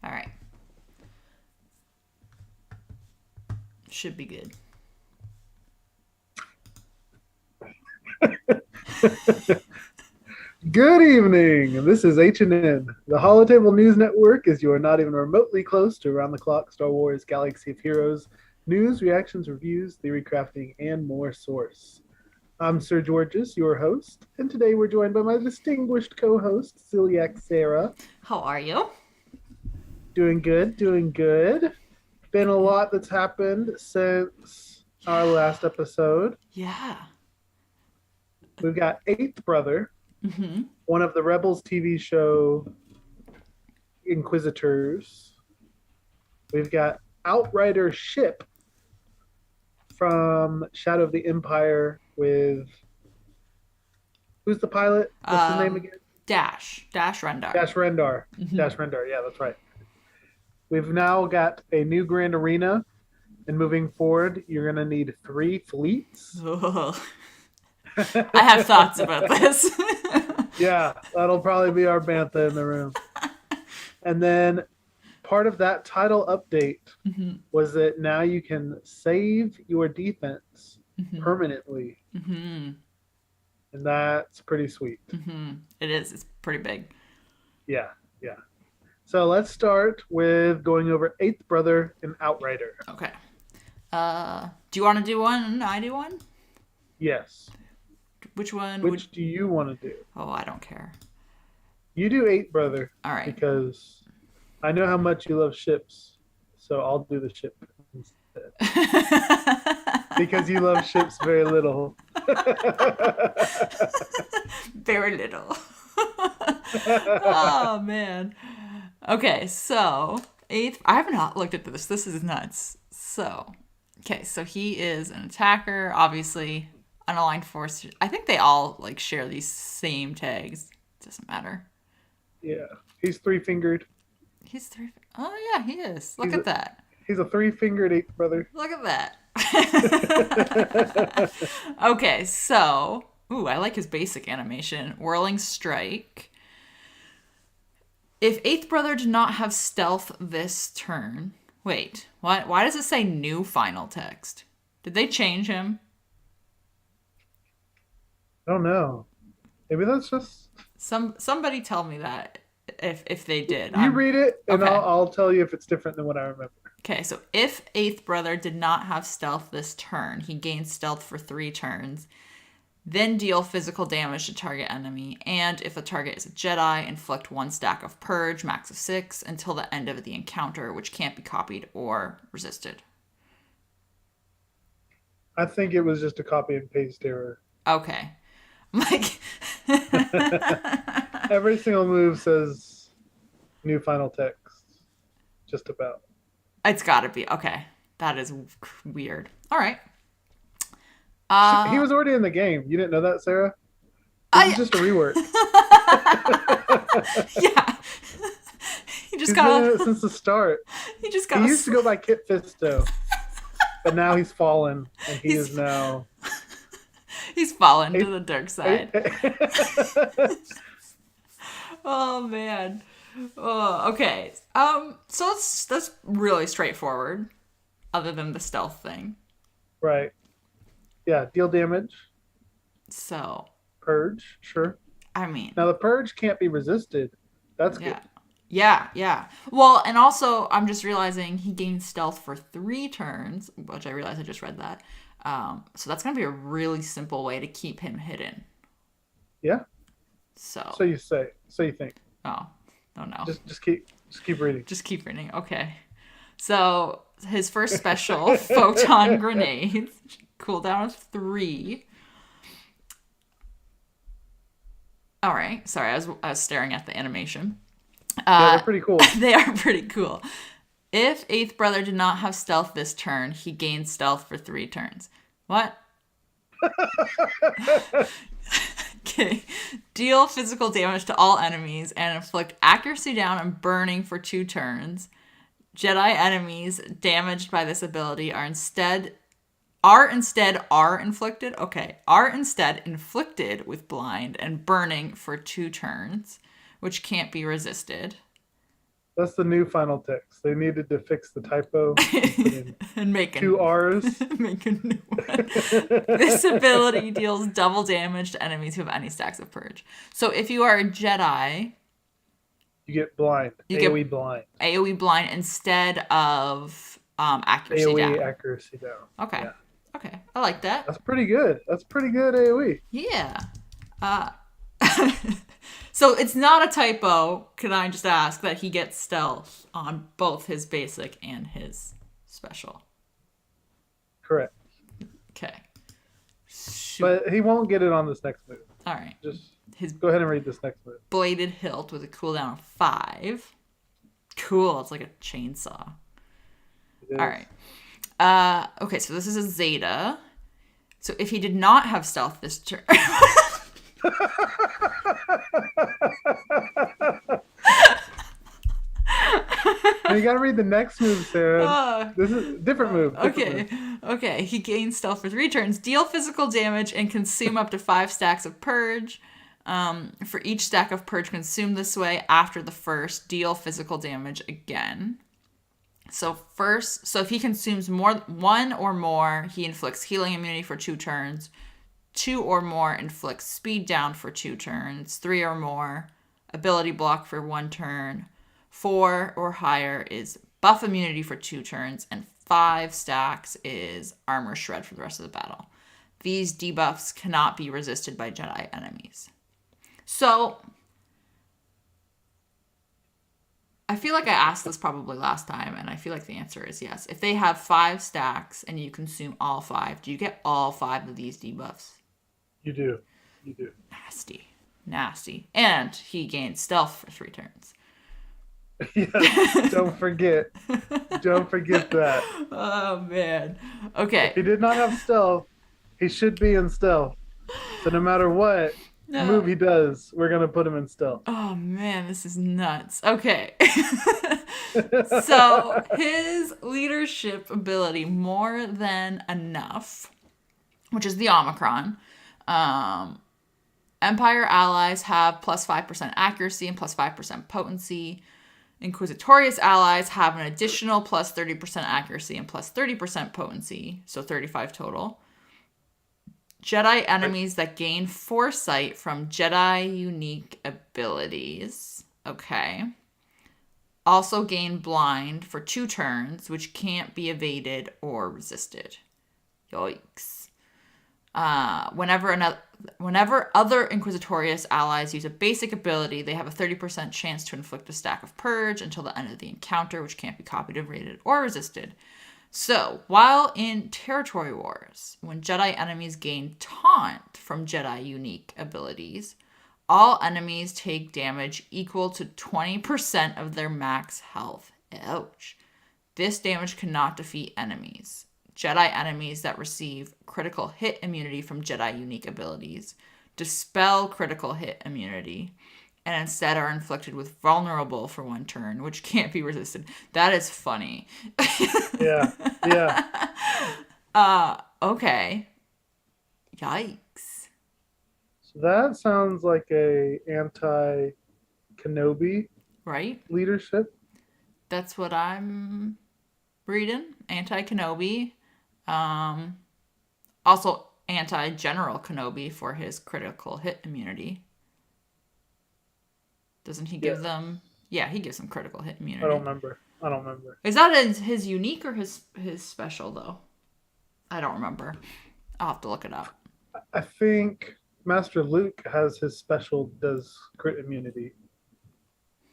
All right. Should be good. Good evening. This is HNN. The Holotable News Network is your not even remotely close to around-the-clock Star Wars Galaxy of Heroes news, reactions, reviews, theory crafting, and more source. I'm Sir Georges, your host, and today we're joined by my distinguished co-host, Celiac Sarah. How are you? Doing good, doing good. Been a lot that's happened since our last episode. Yeah. We've got Eighth Brother, Mm-hmm. one of the Rebels TV show Inquisitors. We've got Outrider ship from Shadow of the Empire with who's the pilot? What's his name again? Dash Rendar. Dash Rendar. Mm-hmm. Dash Rendar. Yeah, that's right. We've now got a new Grand Arena, and moving forward, you're gonna need 3 fleets. I have thoughts about this. Yeah, that'll probably be our bantha in the room. And then part of that title update was that now you can save your defense permanently. Mm-hmm. And that's pretty sweet. Mm-hmm. It is. It's pretty big. Yeah, yeah. So let's start with going over Eighth Brother and Outrider. Okay. Do you want to do one and I do one? Yes. Which one? Which do you want to do? Oh, I don't care. You do Eighth Brother. All right. Because I know how much you love ships. So I'll do the ship instead. Because you love ships very little. Very little. Oh, man. Okay, so Eighth. I have not looked at this. This is nuts. So, okay, so he is an attacker, obviously. Unaligned force. I think they all like share these same tags. Doesn't matter. Yeah, he's 3-fingered. He's 3. Oh yeah, he is. Look at that. He's a 3-fingered Eighth Brother. Look at that. Okay, so I like his basic animation. Whirling strike. If Eighth Brother did not have stealth this turn. Wait, what? Why does it say new final text? Did they change him? I don't know. Maybe that's just somebody tell me that if they did. You read it, and okay. I'll tell you if it's different than what I remember. Okay, so if Eighth Brother did not have stealth this turn, he gains stealth for 3 turns, then deal physical damage to target enemy, and if the target is a Jedi, inflict 1 stack of Purge, max of 6, until the end of the encounter, which can't be copied or resisted. I think it was just a copy and paste error. Okay. Like every single move says new final text. Just about. It's gotta be. Okay. That is weird. All right. He was already in the game. You didn't know that, Sarah? This is just a rework. Yeah. He's been in it since the start. He used to go by Kit Fisto. But now he's fallen, and he's now... He's fallen to the dark side. Oh, man. Oh, okay. So that's really straightforward, other than the stealth thing. Right. Yeah, deal damage. So. Purge, sure. I mean. Now, the purge can't be resisted. That's good. Yeah. Well, and also, I'm just realizing he gains stealth for 3 turns, which I realized I just read that. So that's going to be a really simple way to keep him hidden. Yeah. So you say. So you think. Oh no. Just keep reading. Just keep reading. Okay. So his first special, photon grenades, cooldown of 3. All right. Sorry, I was staring at the animation. Yeah, they're pretty cool. They are pretty cool. If Eighth Brother did not have stealth this turn, he gains stealth for 3 turns. What? Okay. Deal physical damage to all enemies and inflict accuracy down and burning for 2 turns. Jedi enemies damaged by this ability are instead inflicted with blind and burning for 2 turns, which can't be resisted. That's the new final text. They needed to fix the typo and put in and make two R's. make a new one. This ability deals double damage to enemies who have any stacks of purge. So if you are a Jedi, You get blind. you AoE get blind. AoE blind instead of accuracy AoE down. accuracy down. Okay. Yeah. Okay. I like that. That's pretty good. That's pretty good AoE. Yeah. Uh, so it's not a typo, can I just ask, that he gets stealth on both his basic and his special. Correct. Okay. Shoot. But he won't get it on this next move. All right. Just His go ahead and read this next move. bladed hilt with a cooldown of 5. Cool. It's like a chainsaw. All right. Okay, so this is a Zeta. So if he did not have stealth this turn... You gotta read the next move, Sarah. This is a different move. Okay. He gains stealth for 3 turns, deal physical damage, and consume up to 5 stacks of purge. For each stack of purge consumed this way, after the first, deal physical damage again. So if he consumes 1 or more, he inflicts healing immunity for 2 turns. 2 or more inflicts speed down for 2 turns. 3 or more, ability block for 1 turn. 4 or higher is buff immunity for 2 turns, and 5 stacks is armor shred for the rest of the battle. These debuffs cannot be resisted by Jedi enemies. So, I feel like I asked this probably last time, and I feel like the answer is yes. If they have 5 stacks and you consume all 5, do you get all 5 of these debuffs? You do. Nasty. And he gains stealth for 3 turns. Yes, don't forget that. Oh man. Okay. If he did not have stealth, he should be in stealth. So no matter what move he does, we're gonna put him in stealth. Oh man, this is nuts. Okay. So his leadership ability, More Than Enough, which is the Omicron. Empire allies have plus 5% accuracy and plus 5% potency. Inquisitorious allies have an additional plus 30% accuracy and plus 30% potency, so 35 total. Jedi enemies that gain foresight from Jedi unique abilities, okay, also gain blind for 2 turns, which can't be evaded or resisted. Yikes. Whenever other Inquisitorious allies use a basic ability, they have a 30% chance to inflict a stack of purge until the end of the encounter, which can't be copied, evaded, or resisted. So, while in Territory Wars, when Jedi enemies gain taunt from Jedi unique abilities, all enemies take damage equal to 20% of their max health. Ouch. This damage cannot defeat enemies. Jedi enemies that receive critical hit immunity from Jedi unique abilities dispel critical hit immunity and instead are inflicted with vulnerable for 1 turn, which can't be resisted. That is funny. Yeah. Okay. Yikes. So that sounds like a anti-Kenobi Right? leadership. That's what I'm reading. Anti-Kenobi. Also anti-General Kenobi for his critical hit immunity. Doesn't he give them... Yeah, he gives them critical hit immunity. I don't remember. Is that his unique or his special, though? I don't remember. I'll have to look it up. I think Master Luke has his special does crit immunity.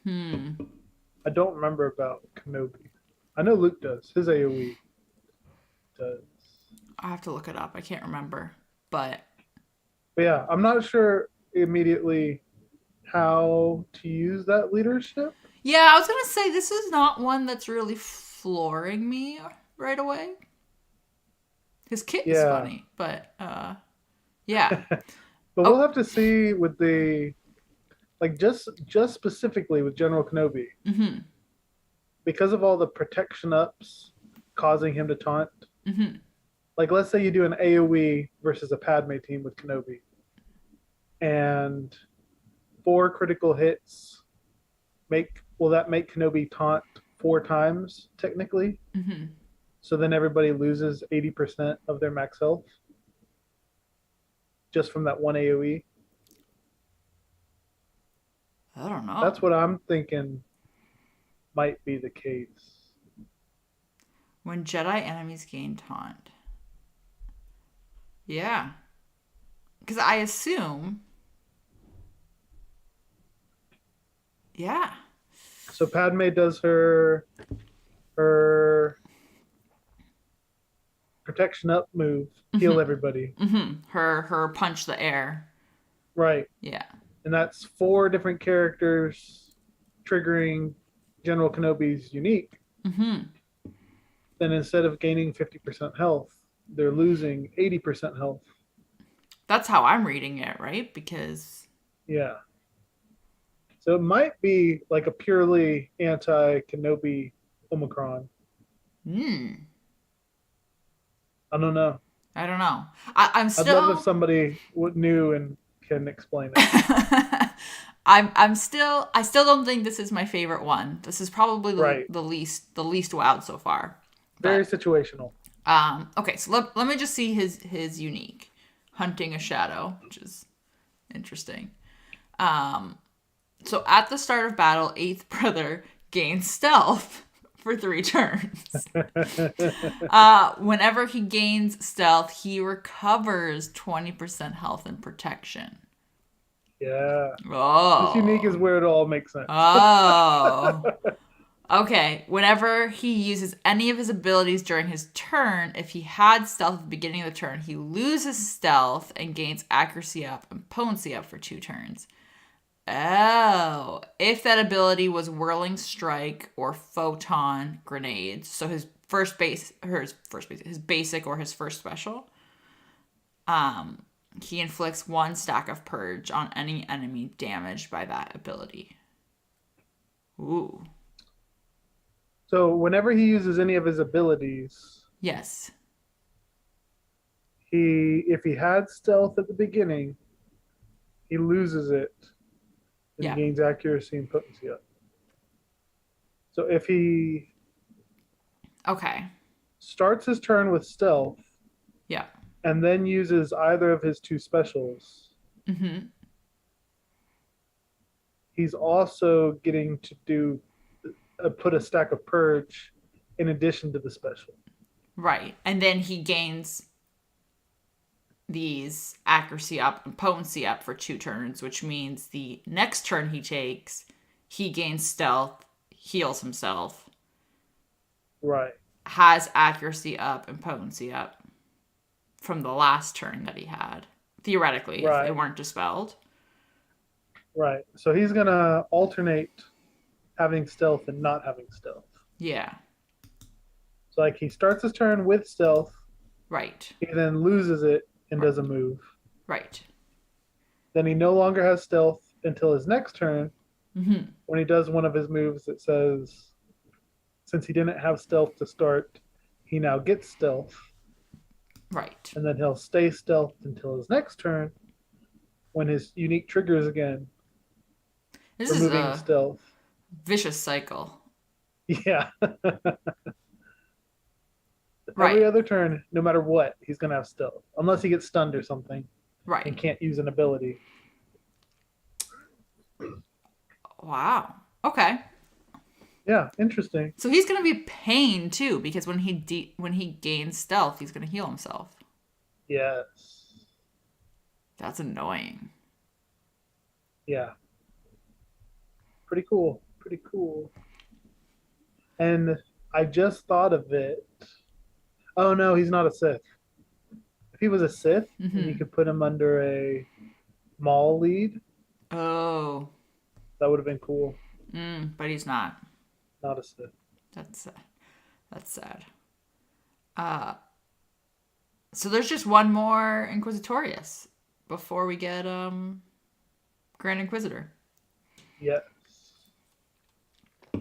I don't remember about Kenobi. I know Luke does. His AoE does. I have to look it up. I can't remember. But yeah, I'm not sure immediately how to use that leadership. Yeah, I was going to say this is not one that's really flooring me right away. His kit is funny, but yeah. But we'll have to see with the just specifically with General Kenobi. Mm-hmm. Because of all the protection ups causing him to taunt. Mm-hmm. Like, let's say you do an AoE versus a Padme team with Kenobi. And 4 critical hits will that make Kenobi taunt 4 times technically? Mm-hmm. So then everybody loses 80% of their max health just from that one AoE. I don't know. That's what I'm thinking might be the case. When Jedi enemies gain taunt. Yeah. Because I assume. Yeah. So Padme does her protection up move, heal Mm-hmm. everybody. Mm-hmm. Her punch the air. Right. Yeah. And that's 4 different characters triggering General Kenobi's unique. Mm-hmm. Then instead of gaining 50% health, they're losing 80% health. That's how I'm reading it, right? Because. Yeah. So it might be like a purely anti Kenobi Omicron. Hmm. I don't know. I don't know. I'm I'd love if still. somebody knew and can explain it. I still don't think this is my favorite one. This is probably Right. the least wowed so far. Very But situational. okay, so let me just see his unique hunting a shadow, which is interesting. So at the start of battle, eighth brother gains stealth for 3 turns. Whenever he gains stealth, he recovers 20% health and protection. Yeah. This unique is Oh. where it all makes sense. Oh. Okay. Whenever he uses any of his abilities during his turn, if he had stealth at the beginning of the turn, he loses stealth and gains accuracy up and potency up for 2 turns. Oh. If that ability was Whirling Strike or Photon Grenades, so his his basic or his first special, he inflicts 1 stack of Purge on any enemy damaged by that ability. Ooh. So whenever he uses any of his abilities, Yes. if he had stealth at the beginning, he loses it and Yeah. gains accuracy and potency up. So if he Okay. starts his turn with stealth Yeah. and then uses either of his 2 specials, Mm-hmm. he's also getting to do put a stack of purge in addition to the special. Right. And then he gains these accuracy up and potency up for 2 turns, which means the next turn he takes, he gains stealth, heals himself, Right. has accuracy up and potency up from the last turn that he had. Theoretically, if they Right. weren't dispelled. Right. So he's gonna alternate having stealth and not having stealth. Yeah. So like he starts his turn with stealth, Right. he then loses it and does a move. Right. Then he no longer has stealth until his next turn, Mm-hmm. when he does one of his moves that says, since he didn't have stealth to start, he now gets stealth. Right. And then he'll stay stealthed until his next turn, when his unique triggers again, This is removing a stealth. vicious cycle. Yeah. Right. Every other turn, no matter what, he's going to have stealth. Unless he gets stunned or something and Right. can't use an ability. Wow. Okay. Yeah, interesting. So he's gonna be pain too, because when he gains stealth, he's gonna heal himself. Yes. That's annoying. Yeah. Pretty cool. Pretty cool. And I just thought of it. Oh no, he's not a Sith. If he was a Sith, and you could put him under a Maul lead, Oh. that would have been cool. But he's not. Not a Sith. That's sad. That's sad. So there's just one more Inquisitorius before we get Grand Inquisitor. Yes.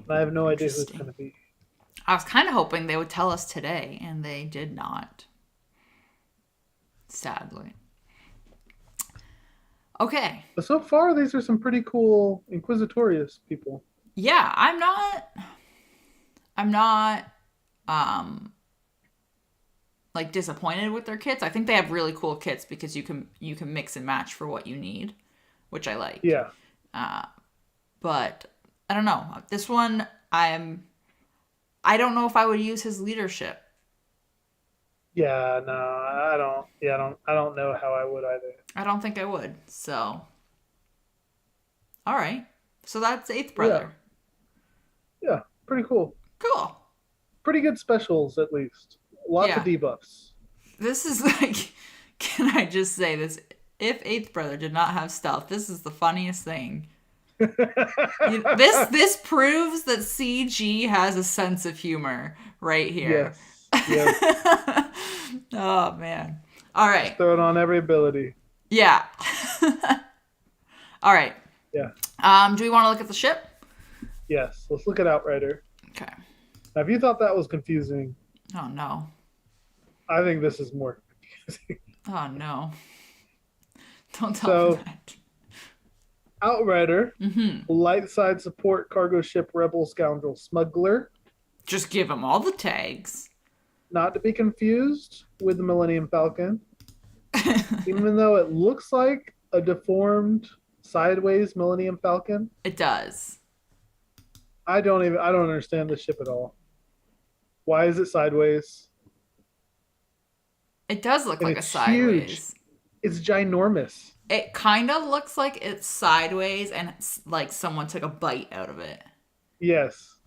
I have no idea who it's Interesting. going to be. I was kind of hoping they would tell us today, and they did not. Sadly. Okay. But so far, these are some pretty cool Inquisitorius people. Yeah, I'm not um like disappointed with their kits. I think they have really cool kits because you can mix and match for what you need, which I like. Yeah. Uh, but I don't know. This one I don't know if I would use his leadership. Yeah, no, I don't. Yeah, I don't know how I would either. I don't think I would. So, all right. So that's Eighth Yeah, Brother. yeah, pretty cool. Cool. Pretty good specials at least. Lots of Yeah. debuffs. This is like can I just say this? If Eighth Brother did not have stealth, this is the funniest thing. This proves that CG has a sense of humor right here. Yes, yes. Oh man. All Just right. throw it on every ability. Yeah. All right. Yeah, Do we want to look at the ship? yes. Let's look at Outrider. Okay. Now, if you thought that was confusing, Oh no. I think this is more confusing. Oh no. Don't tell me So, that. Outrider, Mm-hmm. light side support, cargo ship, rebel, scoundrel, smuggler. Just give him all the tags. Not to be confused with the Millennium Falcon, even though it looks like a deformed sideways Millennium Falcon. It does. I don't understand this ship at all. Why is it sideways? It does look And like a it's huge. sideways. It's ginormous. It kind of looks like it's sideways and it's like someone took a bite out of it. Yes.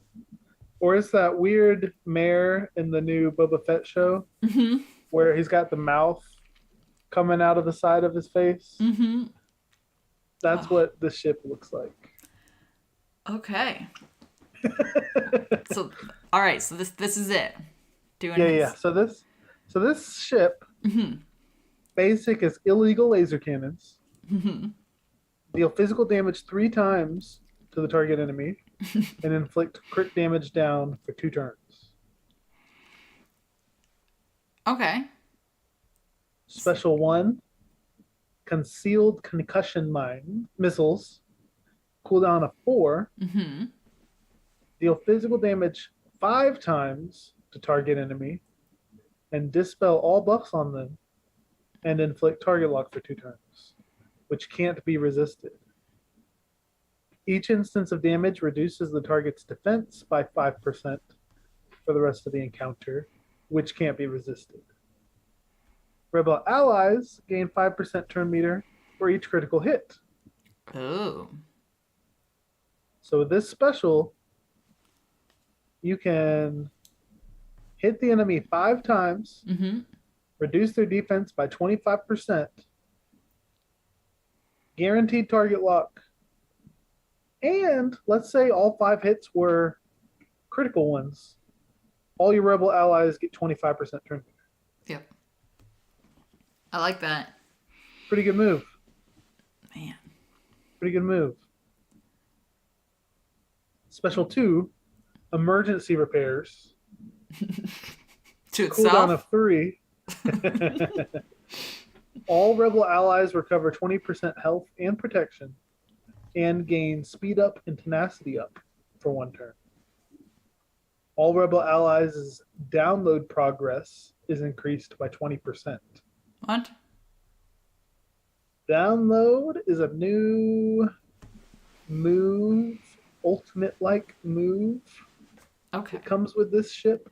Or it's that weird mare in the new Boba Fett show Mm-hmm. where he's got the mouth coming out of the side of his face. Mm-hmm. That's Oh, what this ship looks like. okay. So, all right. So this is it. Doing Yeah, yeah. his. So this ship Mm-hmm. basic is illegal laser cannons. Mm-hmm. Deal physical damage 3 times to the target enemy and inflict crit damage down for 2 turns. Okay. Special 1, concealed concussion mine missiles, cooldown of 4, Mm-hmm. deal physical damage 5 times to target enemy and dispel all buffs on them and inflict target lock for 2 turns, which can't be resisted. Each instance of damage reduces the target's defense by 5% for the rest of the encounter, which can't be resisted. Rebel allies gain 5% turn meter for each critical hit. Oh. So with this special, you can hit the enemy 5 times, Mm-hmm. reduce their defense by 25%, guaranteed target lock, and let's say all 5 hits were critical ones. All your rebel allies get 25% turn meter. Yep. I like that. Pretty good move. Man. Pretty good move. Special 2, emergency repairs. To Cooldown itself. of 3. All rebel allies recover 20% health and protection and gain speed up and tenacity up for 1 turn. All rebel allies' download progress is increased by 20%. What? Download is a new move, ultimate like move Okay. that comes with this ship.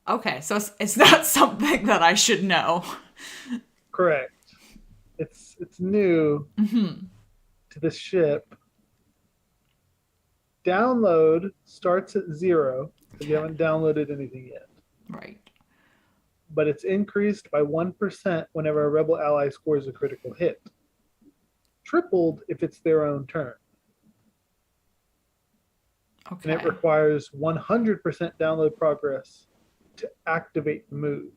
Okay. So it's not something that I should know. Correct. It's new Mm-hmm. to the ship. Download starts at 0 if you haven't downloaded anything yet. Right. But it's increased by 1% whenever a rebel ally scores a critical hit. Tripled if it's their own turn. Okay. And it requires 100% download progress to activate the move.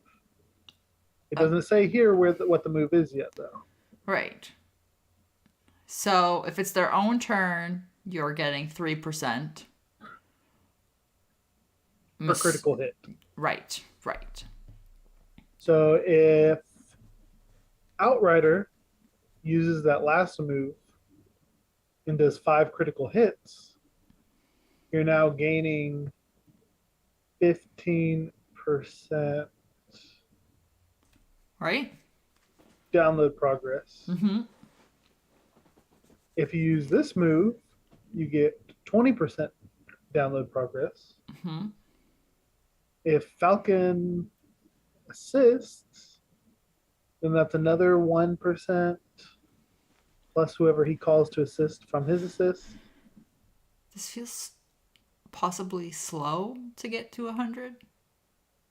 It doesn't say here what the move is yet, though. Right. So if it's their own turn, you're getting 3%. For critical hit. Right. Right. So if Outrider uses that last move and does 5 critical hits, you're now gaining 15% Right? download progress. Mm-hmm. If you use this move, you get 20% download progress. Mm-hmm. If Falcon assists, then that's another 1% plus whoever he calls to assist from his assist. This feels possibly slow to get to 100.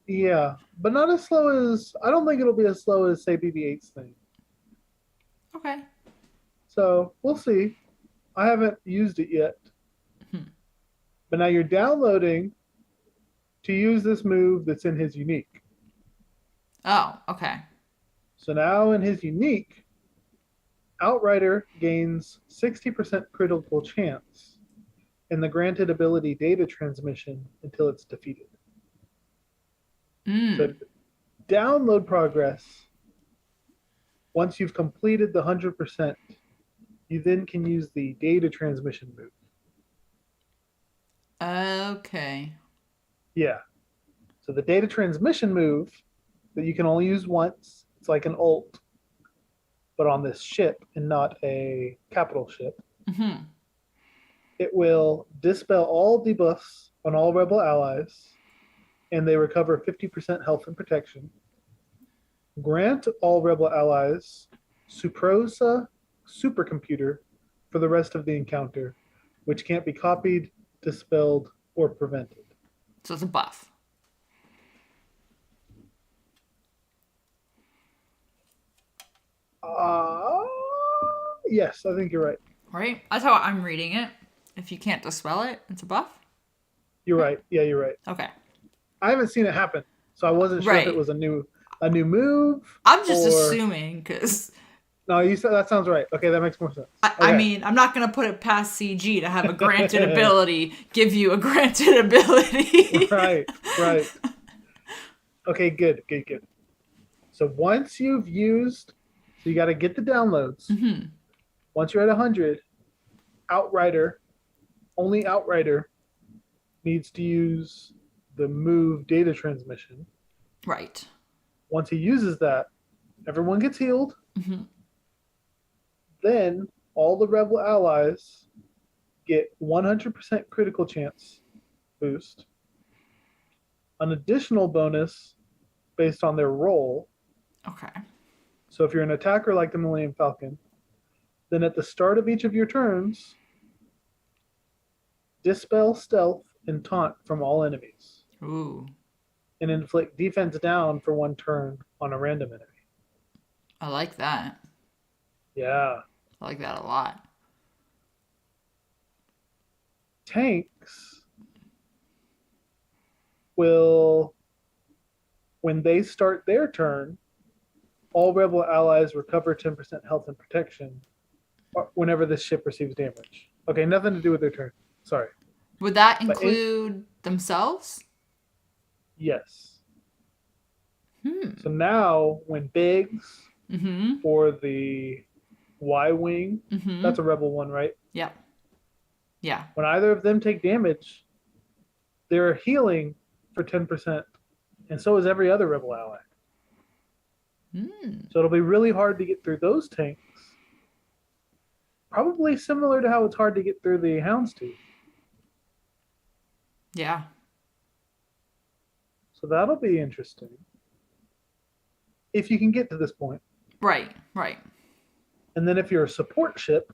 Yeah, but not as slow as, I don't think it'll be as slow as, say, BB-8's thing. Okay. So we'll see. I haven't used it yet. Hmm. But now you're downloading to use this move that's in his unique. Oh, okay. So now in his unique, Outrider gains 60% critical chance in the granted ability data transmission until it's defeated. So Mm. download progress, once you've completed the 100%, you then can use the data transmission move. Okay. Yeah. So the data transmission move that you can only use once, it's like an ult, but on this ship and not a capital ship. Mm-hmm. It will dispel all debuffs on all rebel allies, and they recover 50% health and protection. Grant all rebel allies Suprosa supercomputer for the rest of the encounter, which can't be copied, dispelled, or prevented. So it's a buff. Uh, yes, I think you're right. Right? That's how I'm reading it. If you can't dispel it, it's a buff. You're right. Yeah, you're right. Okay. I haven't seen it happen, so I wasn't sure if it Right. was a new move I'm just or assuming because no. You said that sounds right. Okay, that makes more sense. I Okay, mean, I'm not going to put it past CG to have a granted ability give you a granted ability. right, right. Okay, good, good, good. So once you've used, so you got to get the downloads. Mm-hmm. Once you're at 100, Outrider, only Outrider needs to use the move data transmission. Right. Once he uses that, everyone gets healed. Mm-hmm. Then all the rebel allies get 100% critical chance boost, an additional bonus based on their role. Okay. So if you're an attacker like the Millennium Falcon, then at the start of each of your turns, dispel stealth and taunt from all enemies, Ooh. and inflict defense down for 1 turn on a random enemy. I like that. Yeah. I like that a lot. Tanks will, when they start their turn, all rebel allies recover 10% health and protection whenever this ship receives damage. Okay, nothing to do with their turn. Sorry. Would that But include themselves? yes. Hmm. So now when Biggs Mm-hmm. for the Y Wing, Mm-hmm. that's a rebel one, right? Yeah. Yeah. When either of them take damage, they're healing for 10%, and so is every other rebel ally. Hmm. So it'll be really hard to get through those tanks. Probably similar to how it's hard to get through the Houndstooth. Yeah. So that'll be interesting. If you can get to this point. Right. Right. And then if you're a support ship,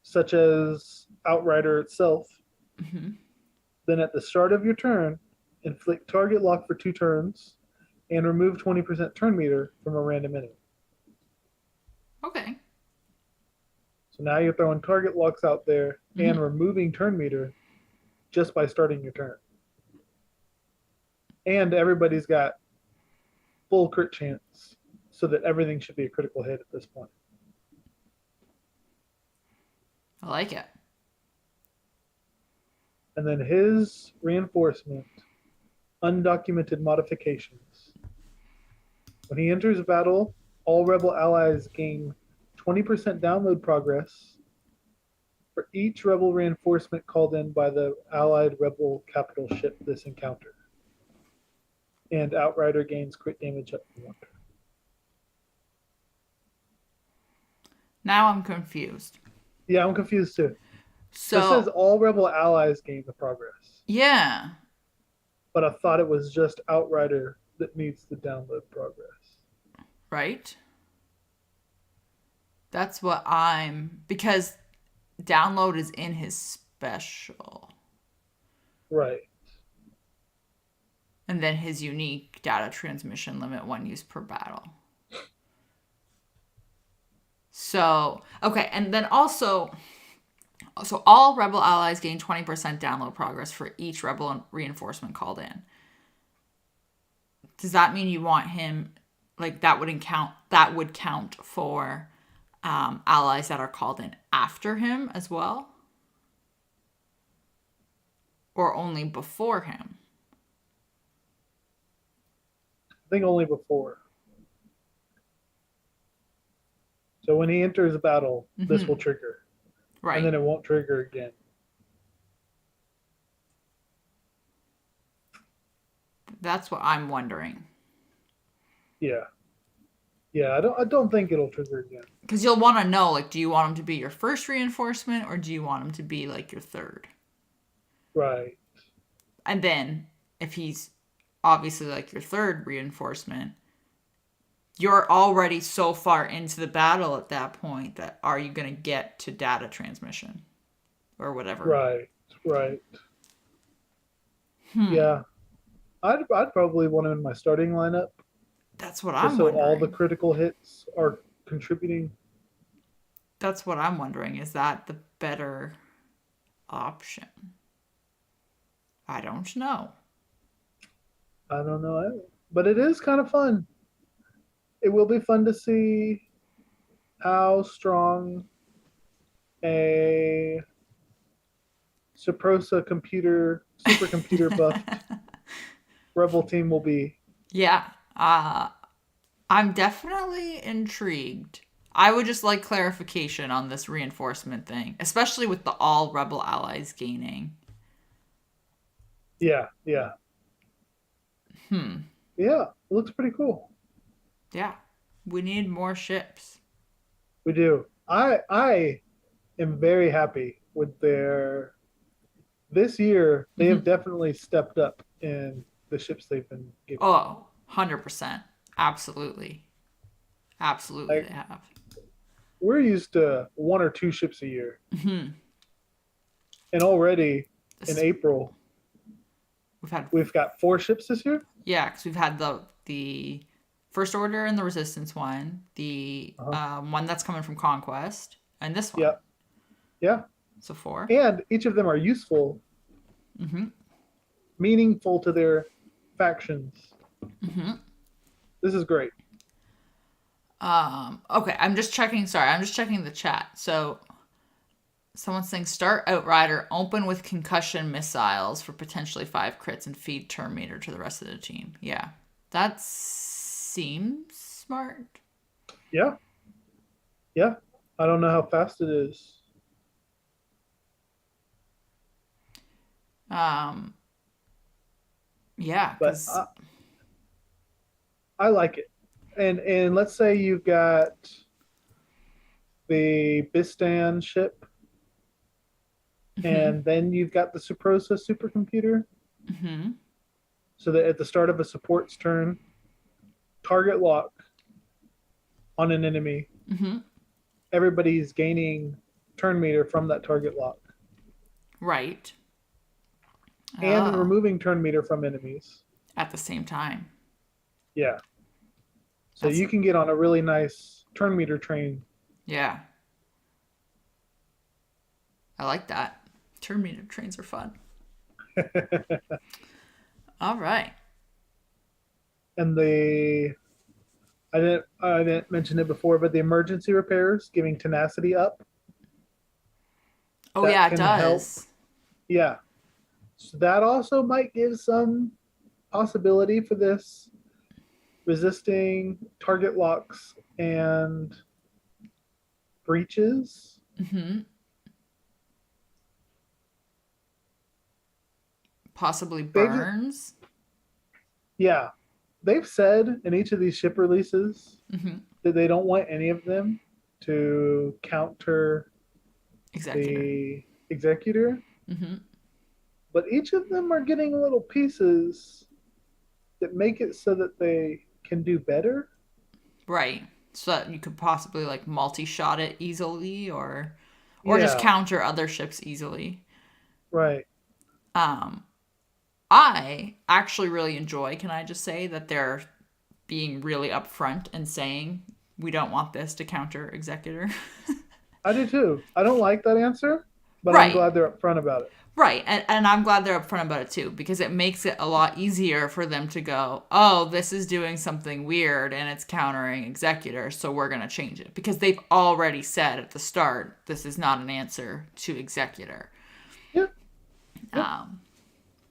such as Outrider itself, Mm-hmm. then at the start of your turn, inflict target lock for 2 turns and remove 20% turn meter from a random enemy. Okay. So now you're throwing target locks out there and Mm-hmm. removing turn meter just by starting your turn. And everybody's got full crit chance, so that everything should be a critical hit at this point. I like it. And then his reinforcement, undocumented modifications. When he enters battle, all rebel allies gain 20% download progress for each rebel reinforcement called in by the allied rebel capital ship this encounter. And Outrider gains crit damage up to 1 turn. Now I'm confused. Yeah, I'm confused too. So it says So, all rebel allies gain the progress, yeah, but I thought it was just Outrider that needs the download progress. right? That's what because download is in his special. Right. And then his unique data transmission limit 1 use per battle. So, okay, and then also, so all rebel allies gain 20% download progress for each rebel reinforcement called in. Does that mean you want him, like that would count for allies that are called in after him as well? Or only before him? I think only before. So when he enters a battle, this will trigger. Right. And then it won't trigger again. That's what I'm wondering. Yeah. Yeah, I don't think it'll trigger again. Because you'll want to know, like, do you want him to be your first reinforcement or do you want him to be like your third? Right. And then if he's obviously like your third reinforcement, you're already so far into the battle at that point that are you going to get to data transmission or whatever? Right. Right. Yeah. I'd probably want him in my starting lineup. That's what I'm so wondering. All the critical hits are contributing. That's what I'm wondering. Is that the better option? I don't know. I don't know either. But it is kind of fun. It will be fun to see how strong a Suprosa supercomputer buffed rebel team will be. Yeah. I'm definitely intrigued. I would just like clarification on this reinforcement thing, especially with the all rebel allies gaining. Yeah. Yeah, it looks pretty cool. Yeah. We need more ships. We do. I am very happy with their this year. They have definitely stepped up in the ships they've been given. Oh, 100%. Absolutely. Absolutely, they have. We're used to 1 or 2 ships a year. And already in April, we've got 4 ships this year. Yeah, because we've had the First Order and the Resistance one, the one that's coming from Conquest, and this one. Yeah. So 4. And each of them are useful, meaningful to their factions. This is great. Okay, I'm just checking the chat. So someone's saying start Outrider, open with concussion missiles for potentially 5 crits and feed turn meter to the rest of the team. Yeah. That seems smart. Yeah. Yeah. I don't know how fast it is. Yeah, but I like it. And let's say you've got the Bistan ship, and then you've got the Suprosa supercomputer. So that at the start of a support's turn, target lock on an enemy. Everybody's gaining turn meter from that target lock. Right. And removing turn meter from enemies. At the same time. Yeah. So you can get on a really nice turn meter train. Yeah. I like that. Turn meter trains are fun. All right. And I didn't mention it before, but the emergency repairs giving tenacity up. Oh yeah, it does. Help. Yeah. So that also might give some possibility for this resisting target locks and breaches. possibly They've burns. yeah, they've said in each of these ship releases Hmm. that they don't want any of them to counter Executor. the Executor, Hmm. but each of them are getting little pieces that make it so that they can do better. Right. So that you could possibly like multi-shot it easily, or just Yeah, counter other ships easily. right. Um, I actually really enjoy, can I just say, that they're being really upfront and saying we don't want this to counter Executor. I do too. I don't like that answer, but I'm Right. glad they're upfront about it. Right. And I'm glad they're upfront about it too, because it makes it a lot easier for them to go, oh, this is doing something weird and it's countering Executor, so we're going to change it. Because they've already said at the start, this is not an answer to Executor. Yep, yep. Um,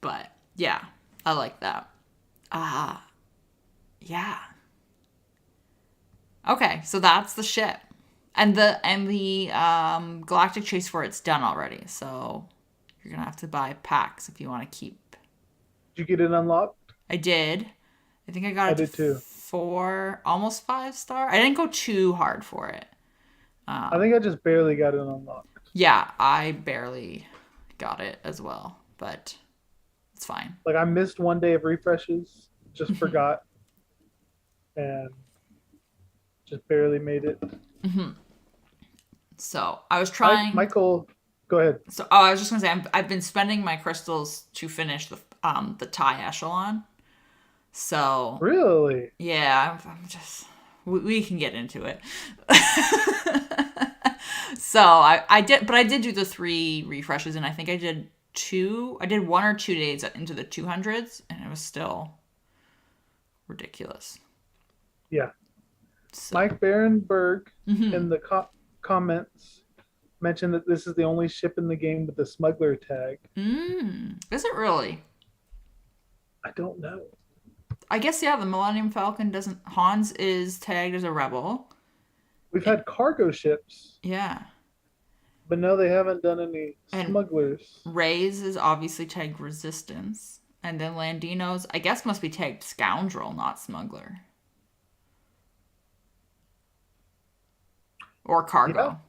but yeah, I like that. Yeah. Okay, so that's the ship. And the galactic chase for it's done already. So you're gonna have to buy packs if you want to keep. Did you get it unlocked? I did. I think I got I it to did too. 4, almost 5 star. I didn't go too hard for it. I think I just barely got it unlocked. Yeah, I barely got it as well, but it's fine. Like I missed one day of refreshes, just forgot, and just barely made it. So I was trying. Michael, go ahead. So oh, I was just gonna say I've been spending my crystals to finish the tie echelon. So Really? yeah, I'm just we can get into it. So I did, but I did do the 3 refreshes, and I think I did 2. I did 1 or 2 days into the 200s, and it was still ridiculous. Yeah. So Mike Barenberg in the comments mentioned that this is the only ship in the game with the smuggler tag. is it really? I don't know. I guess yeah. The Millennium Falcon doesn't. Hans is tagged as a rebel. We've had cargo ships, Yeah. but no, they haven't done any And smugglers. Ray's is obviously tagged resistance. And then Landino's, I guess, must be tagged scoundrel, not smuggler. Or Yeah, cargo.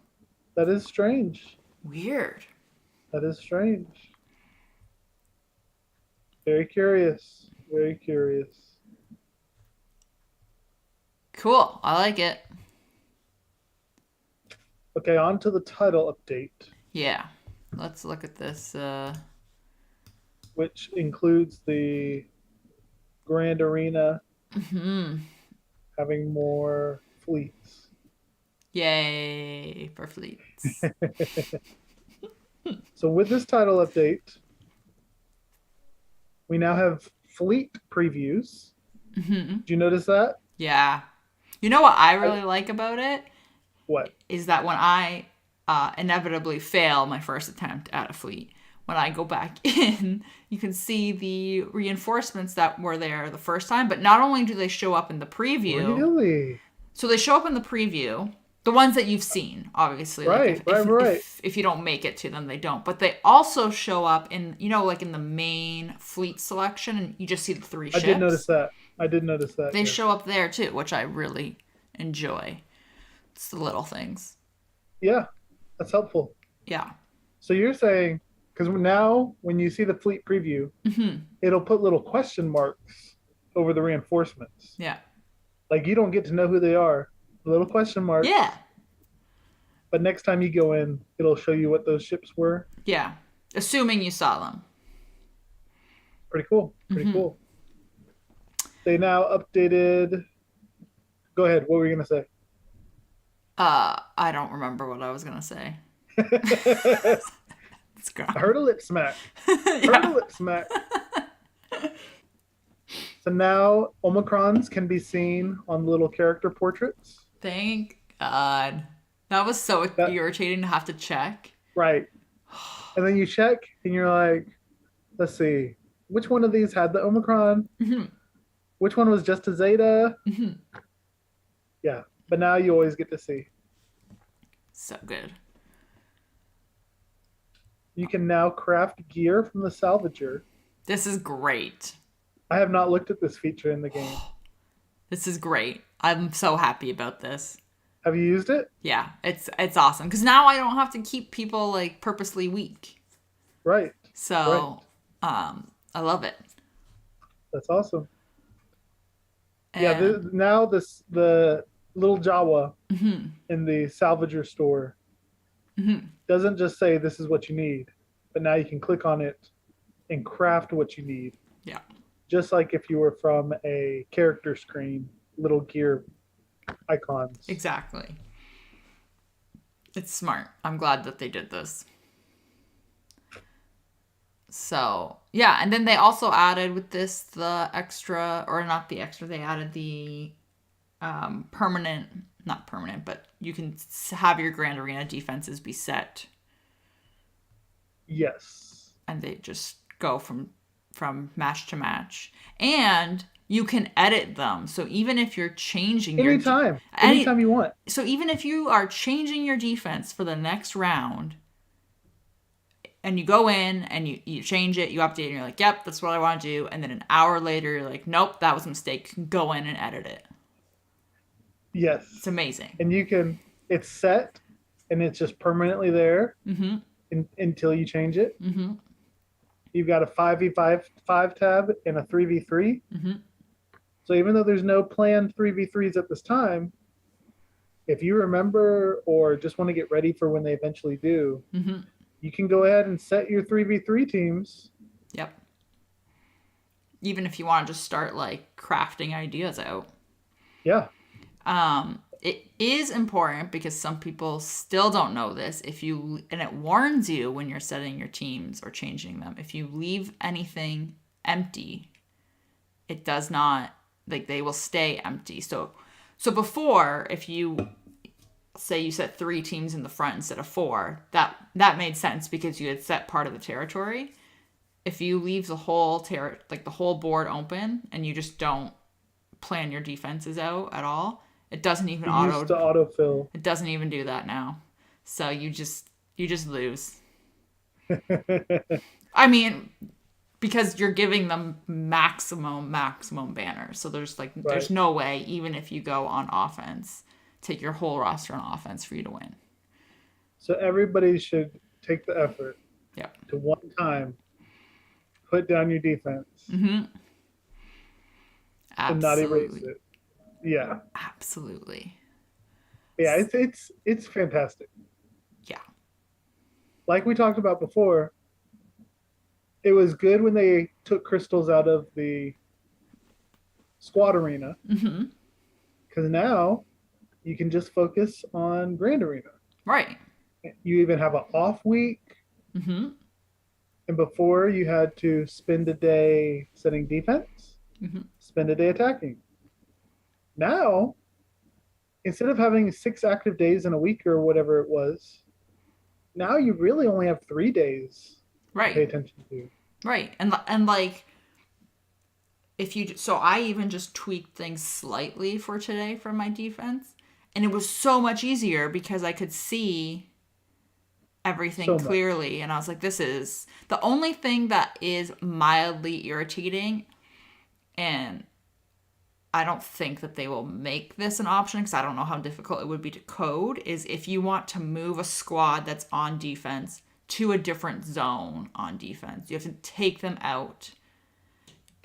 that is strange. Weird. That is strange. Very curious. Very curious. Cool. I like it. Okay, on to the title update, Yeah. Let's look at this. which includes the Grand Arena having more fleets. Yay for fleets. So, with this title update, we now have fleet previews. Did you notice that? Yeah. You know what I really like about it? What? Is that when I inevitably fail my first attempt at a fleet, when I go back in, you can see the reinforcements that were there the first time. But not only do they show up in the preview, Really? so they show up in the preview, the ones that you've seen, obviously. Like Right, right. if you don't make it to them, they don't. But they also show up in, like in the main fleet selection, and you just see the 3 ships. I did notice that. I did notice that. They yeah. show up there too, which I really enjoy. It's the little things. Yeah, that's helpful. Yeah. So you're saying, because now when you see the fleet preview, it'll put little question marks over the reinforcements. Yeah. Like you don't get to know who they are. Little question marks. Yeah. But next time you go in, it'll show you what those ships were. Yeah. Assuming you saw them. Pretty cool. Pretty cool. They now updated. Go ahead. What were you going to say? I don't remember what I was gonna say. I It's gone. heard a lip smack. Heard a lip smack. So now Omicrons can be seen on little character portraits. Thank God. That was so That- irritating to have to check. Right. And then you check and you're like, let's see, which one of these had the Omicron? Which one was just a Zeta? Yeah. But now you always get to see. So good. You can now craft gear from the salvager. This is great. I have not looked at this feature in the game. This is great. I'm so happy about this. Have you used it? Yeah, it's awesome because now I don't have to keep people like purposely weak. Right. Right. So, I love it. That's awesome. Yeah. And Now the little Jawa in the salvager store doesn't just say this is what you need, but now you can click on it and craft what you need. yeah, Just like if you were from a character screen, little gear icons. exactly. It's smart. I'm glad that they did this. So, yeah, and then they also added with this the extra, or not the extra, they added the permanent, not permanent, but you can have your Grand Arena defenses be set. Yes. And they just go from match to match. And you can edit them. So even if you're changing anytime you want. So even if you are changing your defense for the next round, and you go in and you change it, you update it, and you're like, yep, that's what I want to do. And then an hour later, you're like, nope, that was a mistake. Go in and edit it. Yes. It's amazing. And it's set and it's just permanently there until you change it. Mm-hmm. You've got a 5v5 tab and a 3v3. Mm-hmm. So even though there's no planned 3v3s at this time, if you remember or just want to get ready for when they eventually do, you can go ahead and set your 3v3 teams. Yep. Even if you want to just start like crafting ideas out. Yeah. It is important because some people still don't know this. And it warns you when you're setting your teams or changing them. If you leave anything empty, it does not, like, they will stay empty. So before, if you say you set 3 teams in the front instead of 4, that made sense because you had set part of the territory. If you leave the whole the whole board open and you just don't plan your defenses out at all, it doesn't even autofill. It doesn't even do that now. So you just lose. I mean, because you're giving them maximum banners. So there's no way, even if you go on offense, take your whole roster on offense for you to win. So everybody should take the effort to one time put down your defense and not erase it. Yeah. Absolutely. Yeah, it's fantastic. Yeah. Like we talked about before, it was good when they took crystals out of the squad arena. Because now you can just focus on Grand Arena. Right. You even have an off week. And before you had to spend a day setting defense, spend a day attacking. Now, instead of having 6 active days in a week or whatever it was, now you really only have 3 days to pay attention to. Right. And like, so I even just tweaked things slightly for today for my defense. And it was so much easier because I could see everything clearly. And I was like, this is the only thing that is mildly irritating. And I don't think that they will make this an option because I don't know how difficult it would be to code, is if you want to move a squad that's on defense to a different zone on defense, you have to take them out.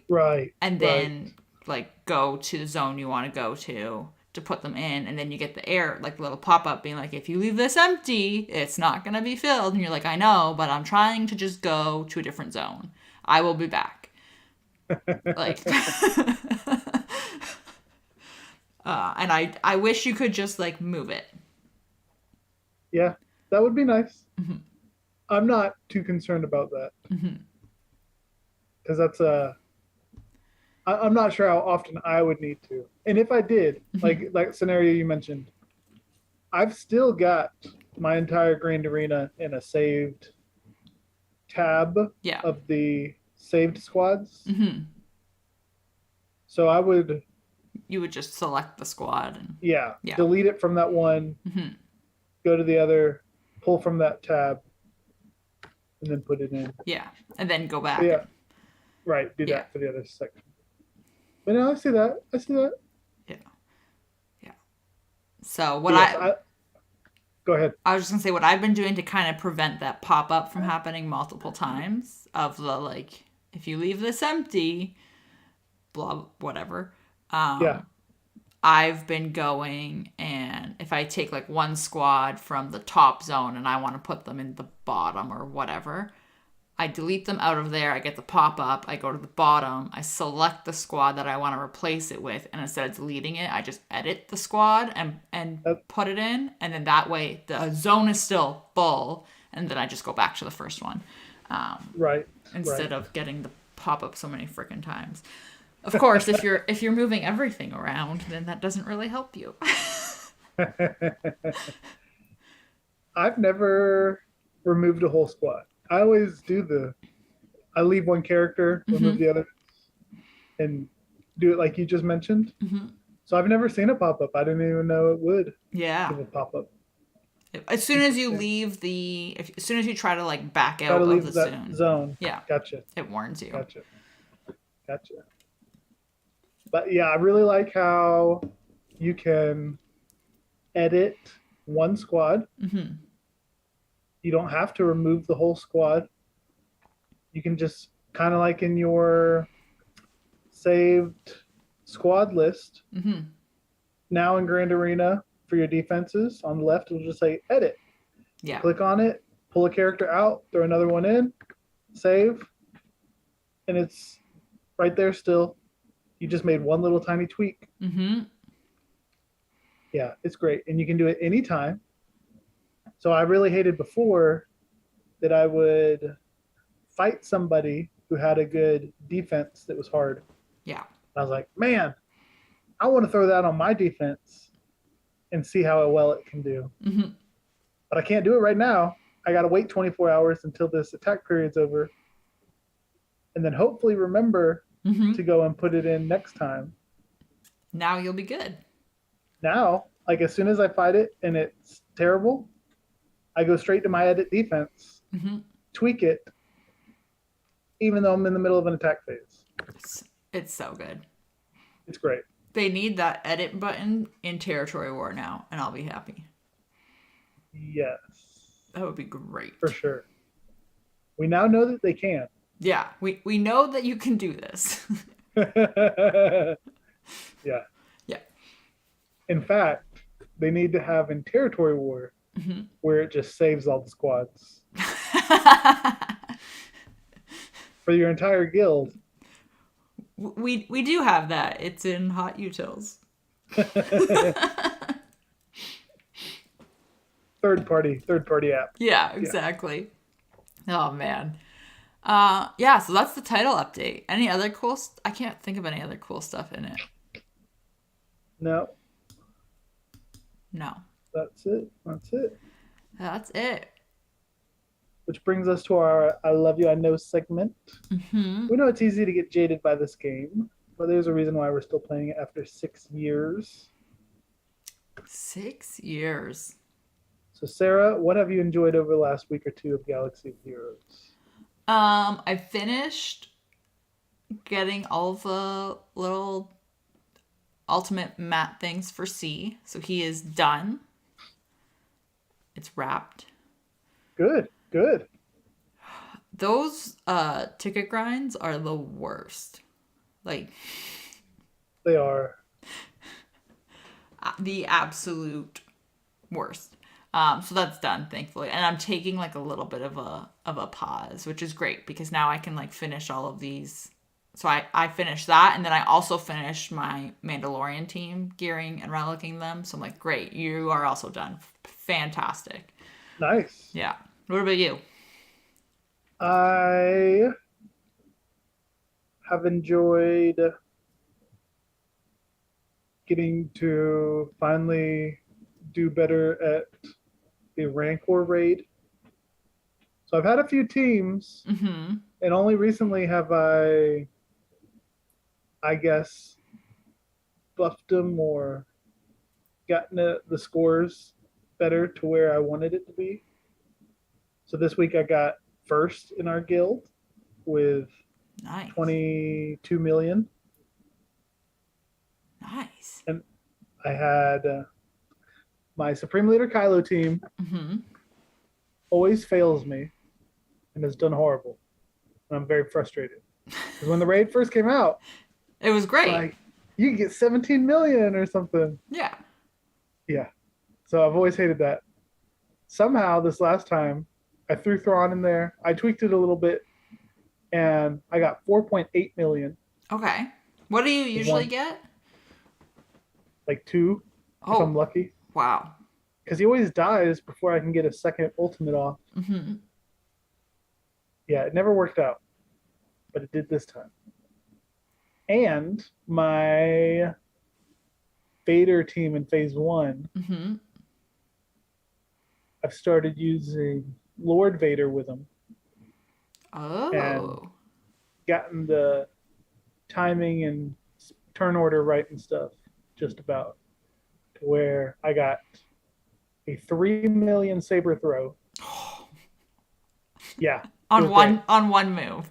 Right. And then like go to the zone you want to go to put them in, and then you get the little pop-up being like, if you leave this empty, it's not going to be filled. And you're like, I know, but I'm trying to just go to a different zone. I will be back. Like, and I wish you could just like move it. Yeah, that would be nice. I'm not too concerned about that. Because I'm not sure how often I would need to. And if I did, like scenario you mentioned, I've still got my entire Grand Arena in a saved tab of the saved squads. So you would just select the squad and delete it from that one, go to the other, pull from that tab, and then put it in. Yeah, and then go back. Right. Do Yeah, that for the other section. But no, I see that. I see that. yeah, yeah. So what But yes, I I go ahead. I was just gonna say what I've been doing to kind of prevent that pop up from happening multiple times of the like if you leave this empty, blah whatever. Yeah. I've been going and if I take like one squad from the top zone and I want to put them in the bottom or whatever, I delete them out of there. I get the pop up. I go to the bottom. I select the squad that I want to replace it with, and instead of deleting it, I just edit the squad and That, put it in, and then that way the zone is still full, and then I just go back to the first one right. Right. instead of getting the pop up so many freaking times. Of course, if you're moving everything around, then that doesn't really help you. I've never removed a whole squad. I always do the. I leave one character, remove Mm-hmm. the other, and do it like you just mentioned. Mm-hmm. So I've never seen a pop up. I didn't even know it would Yeah. give a pop up. As soon as you Interesting. leave as soon as you try to like back Try to out of the leave that zone, zone. yeah, Gotcha. it warns you. Gotcha. Gotcha. But yeah, I really like how you can edit one squad. Mm-hmm. You don't have to remove the whole squad. You can just kind of like in your saved squad list Mm-hmm. now in Grand Arena for your defenses on the left, it'll just say edit. You Yeah. click on it, pull a character out, throw another one in, save, and it's right there still. You just made one little tiny tweak. Mm-hmm. Yeah, it's great. And you can do it anytime. So I really hated before that I would fight somebody who had a good defense that was hard. Yeah. And I was like, man, I want to throw that on my defense and see how well it can do. Mm-hmm. But I can't do it right now. I got to wait 24 hours until this attack period's over. And then hopefully remember Mm-hmm. to go and put it in next time. Now you'll be good. Now, like as soon as I fight it and it's terrible, I go straight to my edit defense, Mm-hmm. tweak it, even though I'm in the middle of an attack phase. It's so good. It's great. They need that edit button in Territory War now, and I'll be happy. Yes, That would be great. for sure. We now know that they can. Yeah, we know that you can do this. Yeah. Yeah. In fact, they need to have in Territory War Mm-hmm. where it just saves all the squads for your entire guild. we do have that. It's in Hot Utils. third party app. Yeah, Yeah. exactly. Oh man. Yeah, so that's the title update. Any other cool I can't think of any other cool stuff in it. No, No. that's it. That's it. That's it. Which brings us to our I Love You, I Know segment. Mm-hmm. We know it's easy to get jaded by this game, but there's a reason why we're still playing it after 6 years. 6 years. So, Sarah, what have you enjoyed over the last week or two of Galaxy of Heroes? I finished getting all the little ultimate mat things for C. So he is done. It's wrapped. Good, good. Those ticket grinds are the worst. Like They are. the absolute worst. So that's done, thankfully, and I'm taking like a little bit of a pause, which is great because now I can like finish all of these. So I finished that, and then I also finished my Mandalorian team gearing and relicking them. So I'm like, great, you are also done. Fantastic. Nice. Yeah. What about you? I have enjoyed getting to finally do better at the Rancor raid. So I've had a few teams, Mm-hmm. and only recently have I guess, buffed them or gotten the scores better to where I wanted it to be. So this week I got first in our guild with Nice. 22 million. Nice. And I had my Supreme Leader Kylo team Mm-hmm. always fails me and has done horrible. And I'm very frustrated. Because when the raid first came out, It was it's great. like, you can get 17 million or something. Yeah. Yeah. So I've always hated that. Somehow, this last time, I threw Thrawn in there. I tweaked it a little bit, and I got 4.8 million. Okay. What do you With usually one, get? like two, if I'm Oh, lucky. wow. Because he always dies before I can get a second ultimate off. Mm-hmm. Yeah, it never worked out, but it did this time. And my Vader team in phase one, Mm-hmm. I've started using Lord Vader with him and Oh. gotten the timing and turn order right and stuff just about to where I got a 3 million saber throw. Yeah, it On was great. one move.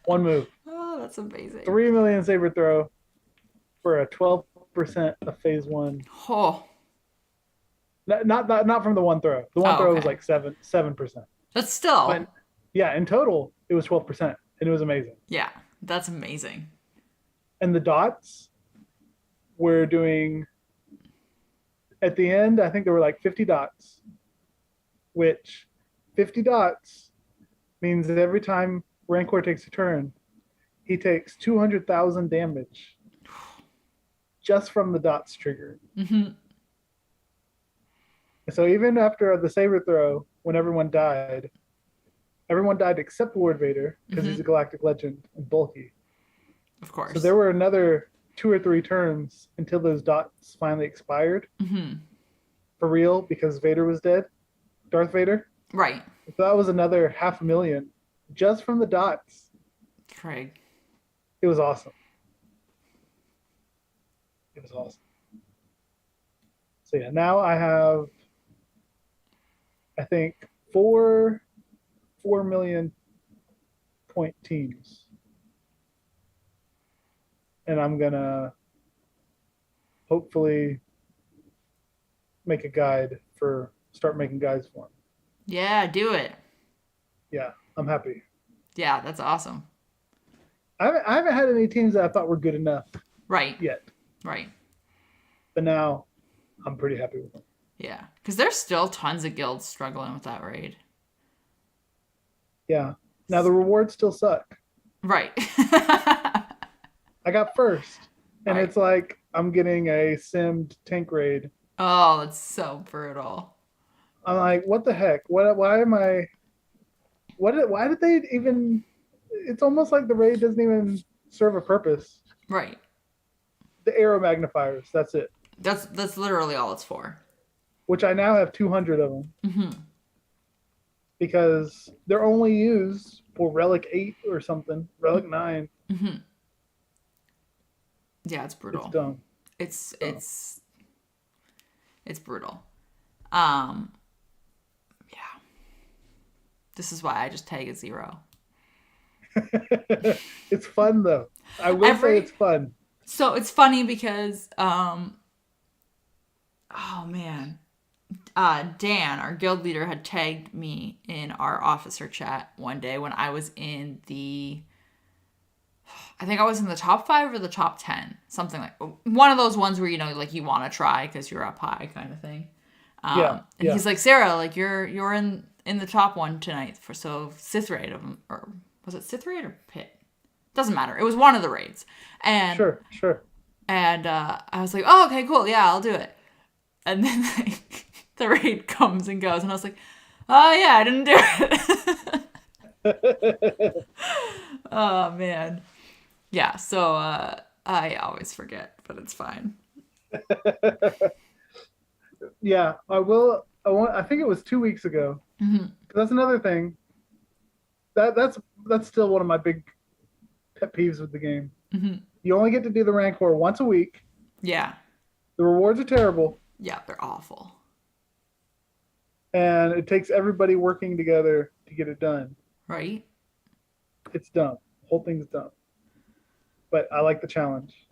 One move. Oh, that's amazing. 3 million saber throw for a 12% of phase one. Oh. Not from the one throw. The one Oh, throw was okay. like 7%. But still. But yeah, in total it was 12%, and it was amazing. Yeah, that's amazing. And the dots were doing at the end. I think there were like 50 dots, which 50 dots means that every time Rancor takes a turn, he takes 200,000 damage just from the dots trigger. Mm-hmm. So even after the saber throw, when everyone died except Lord Vader because Mm-hmm. he's a galactic legend and bulky. Of So course. there were another 2 or 3 turns until those dots finally expired Mm-hmm. for real because Vader was dead, Darth Vader. Right. So that was another 500,000 just from the dots. Craig. It was awesome. It was awesome. So yeah, now I have, I think, 4 million point teams, and I'm gonna hopefully make a guide for start making guides for them. Yeah, do it. Yeah, I'm happy. Yeah, that's awesome. I haven't had any teams that I thought were good enough Right. yet, Right. but now I'm pretty happy with them. Yeah. Because there's still tons of guilds struggling with that raid. Yeah. Now the rewards still suck. Right. I got first, and Right. it's like I'm getting a simmed tank raid. Oh, that's so brutal. I'm like, what the heck? What? Why am I? Why did they even? It's almost like the raid doesn't even serve a purpose. Right. The arrow magnifiers. That's it. That's literally all it's for. Which I now have 200 of them Mm-hmm. because they're only used for Relic 8 or something, Relic 9. Mm-hmm. Yeah, it's It's brutal. dumb. It's Dumb. it's it's brutal. Um, yeah. This is why I just tag a 0. It's fun though. I will say Every it's fun. so it's funny because oh man. Dan, our guild leader, had tagged me in our officer chat one day when I was in I think I was in the top 5 or the top 10, something like one of those ones where like you want to try because you're up high kind of thing. Yeah, And yeah. he's like, Sarah, like you're in the top one tonight for Sith raid of or was it Sith raid or Pit? Doesn't matter. It was one of the raids, and Sure, sure. I was like, oh okay, cool, yeah, I'll do it. And then like, the raid comes and goes, and I was like, oh yeah, I didn't do it. Oh man, yeah. So I always forget, but it's fine. Yeah, I will. I think it was 2 weeks ago. Hmm. That's another thing. That's still one of my big pet peeves with the game. Hmm. You only get to do the Rancor once a week. Yeah, The rewards are terrible, yeah, they're awful. and it takes everybody working together to get it done. Right? It's dumb. The whole thing's dumb. but I like the challenge.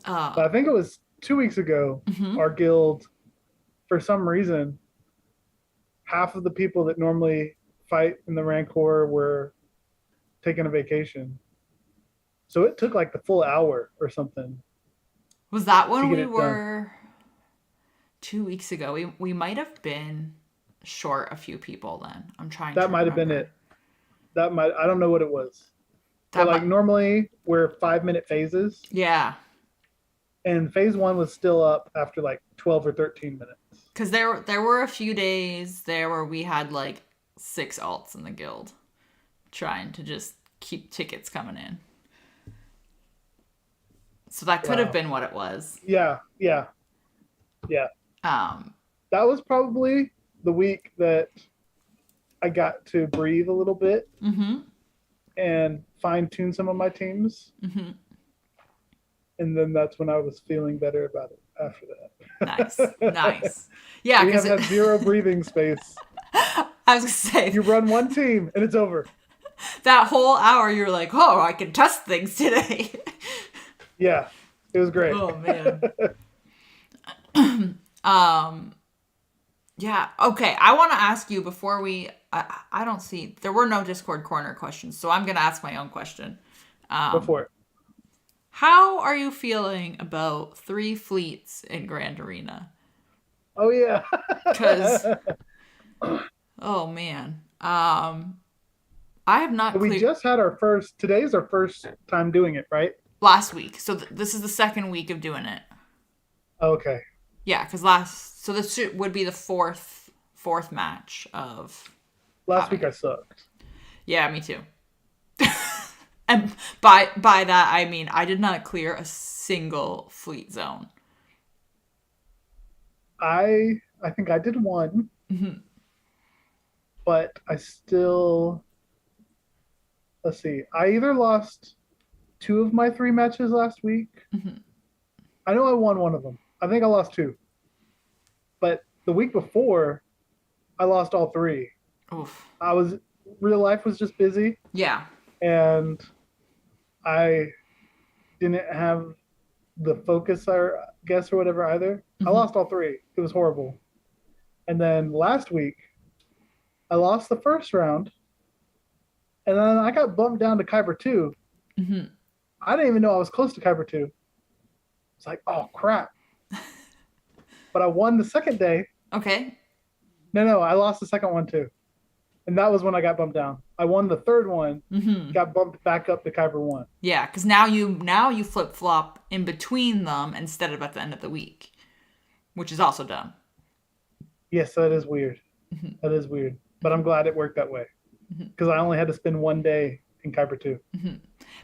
Uh, But I think it was 2 weeks ago, mhm. our guild, for some reason, half of the people that normally fight in the Rancor were taking a vacation. So it took like the full hour or something Was that to when get we it done. were 2 weeks ago? We might have been short a few people then. I'm trying That to might have been remember. it. I don't know what it was. But That like might, normally we're 5 minute phases, yeah, and phase one was still up after like 12 or 13 minutes. because there were a few days there where we had like 6 alts in the guild, trying to just keep tickets coming in. So that could have Wow. been what it was. Yeah, yeah, yeah. Um, That was probably the week that I got to breathe a little bit mm-hmm, and fine tune some of my teams. mm-hmm. And then that's when I was feeling better about it after Nice, that. nice. Yeah, We because have had zero breathing space. I was gonna say You run one team and it's over. that whole hour you were like, oh, I can test things today. Yeah, it was great. Oh man. Um, yeah. Okay. I want to ask you before we. I don't see there were no Discord corner questions, so I'm gonna ask my own question. Go for it. How are you feeling about 3 fleets in Grand Arena? Oh, yeah. Because oh man, I have not We cleared just had our first, today's our first time doing it, right? last week, so this is the second week of doing it. Okay. Yeah, because so this would be the fourth match of Last having week I it. sucked. Yeah, me too. And by that I mean I did not clear a single fleet zone. I think I did one, but I still, let's see. I either lost two of my three matches last week. I know I won one of them. I think I lost two. But the week before, I lost all three. Oof. I was real life was just busy, Yeah. and I didn't have the focus, I guess, or whatever either. I lost all three. It was horrible. And then last week, I lost the first round, and then I got bumped down to Kyber 2. I didn't even know I was close to Kyber 2. It's like, oh, crap. But I won the second day. Okay. No, I lost the second one too. And that was when I got bumped down. I won the third one, got bumped back up to Kyber 1. Yeah, because now you flip flop in between them instead of at the end of the week, which is also dumb. Yes, that is weird. That is weird. But I'm glad it worked that way because I only had to spend one day in Kyber 2.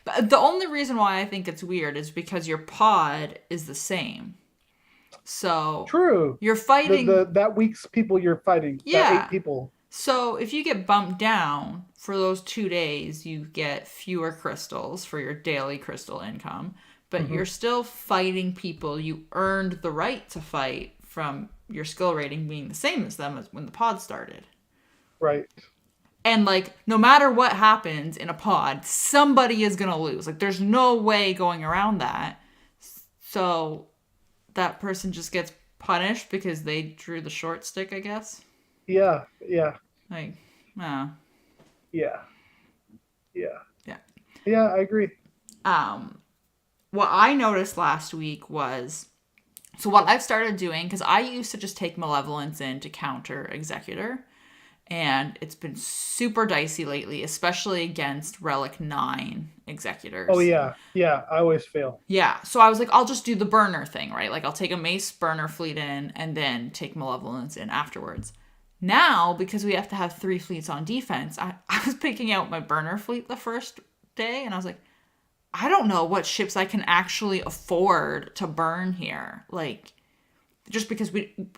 But the only reason why I think it's weird is because your pod is the same. So True. you're fighting. That week's people you're fighting, that Yeah. 8 people. So if you get bumped down for those 2 days, you get fewer crystals for your daily crystal income, but you're still fighting people you earned the right to fight from your skill rating being the same as them as when the pod started. Right. And like no matter what happens in a pod, somebody is going to lose. Like there's no way going around that. So that person just gets punished because they drew the short stick, I guess. Yeah. Like, Yeah. yeah. Yeah, I agree. What I noticed last week was so what I've started doing because I used to just take malevolence in to counter executor, and it's been super dicey lately, especially against relic 9 executors. Oh, yeah. Yeah, I always fail. Yeah, so I was like, I'll just do the burner thing, right? Like I'll take a mace burner fleet in and then take malevolence in afterwards. Now, because we have to have 3 fleets on defense, I was picking out my burner fleet the first day, and I was like, I don't know what ships I can actually afford to burn here. Like, just because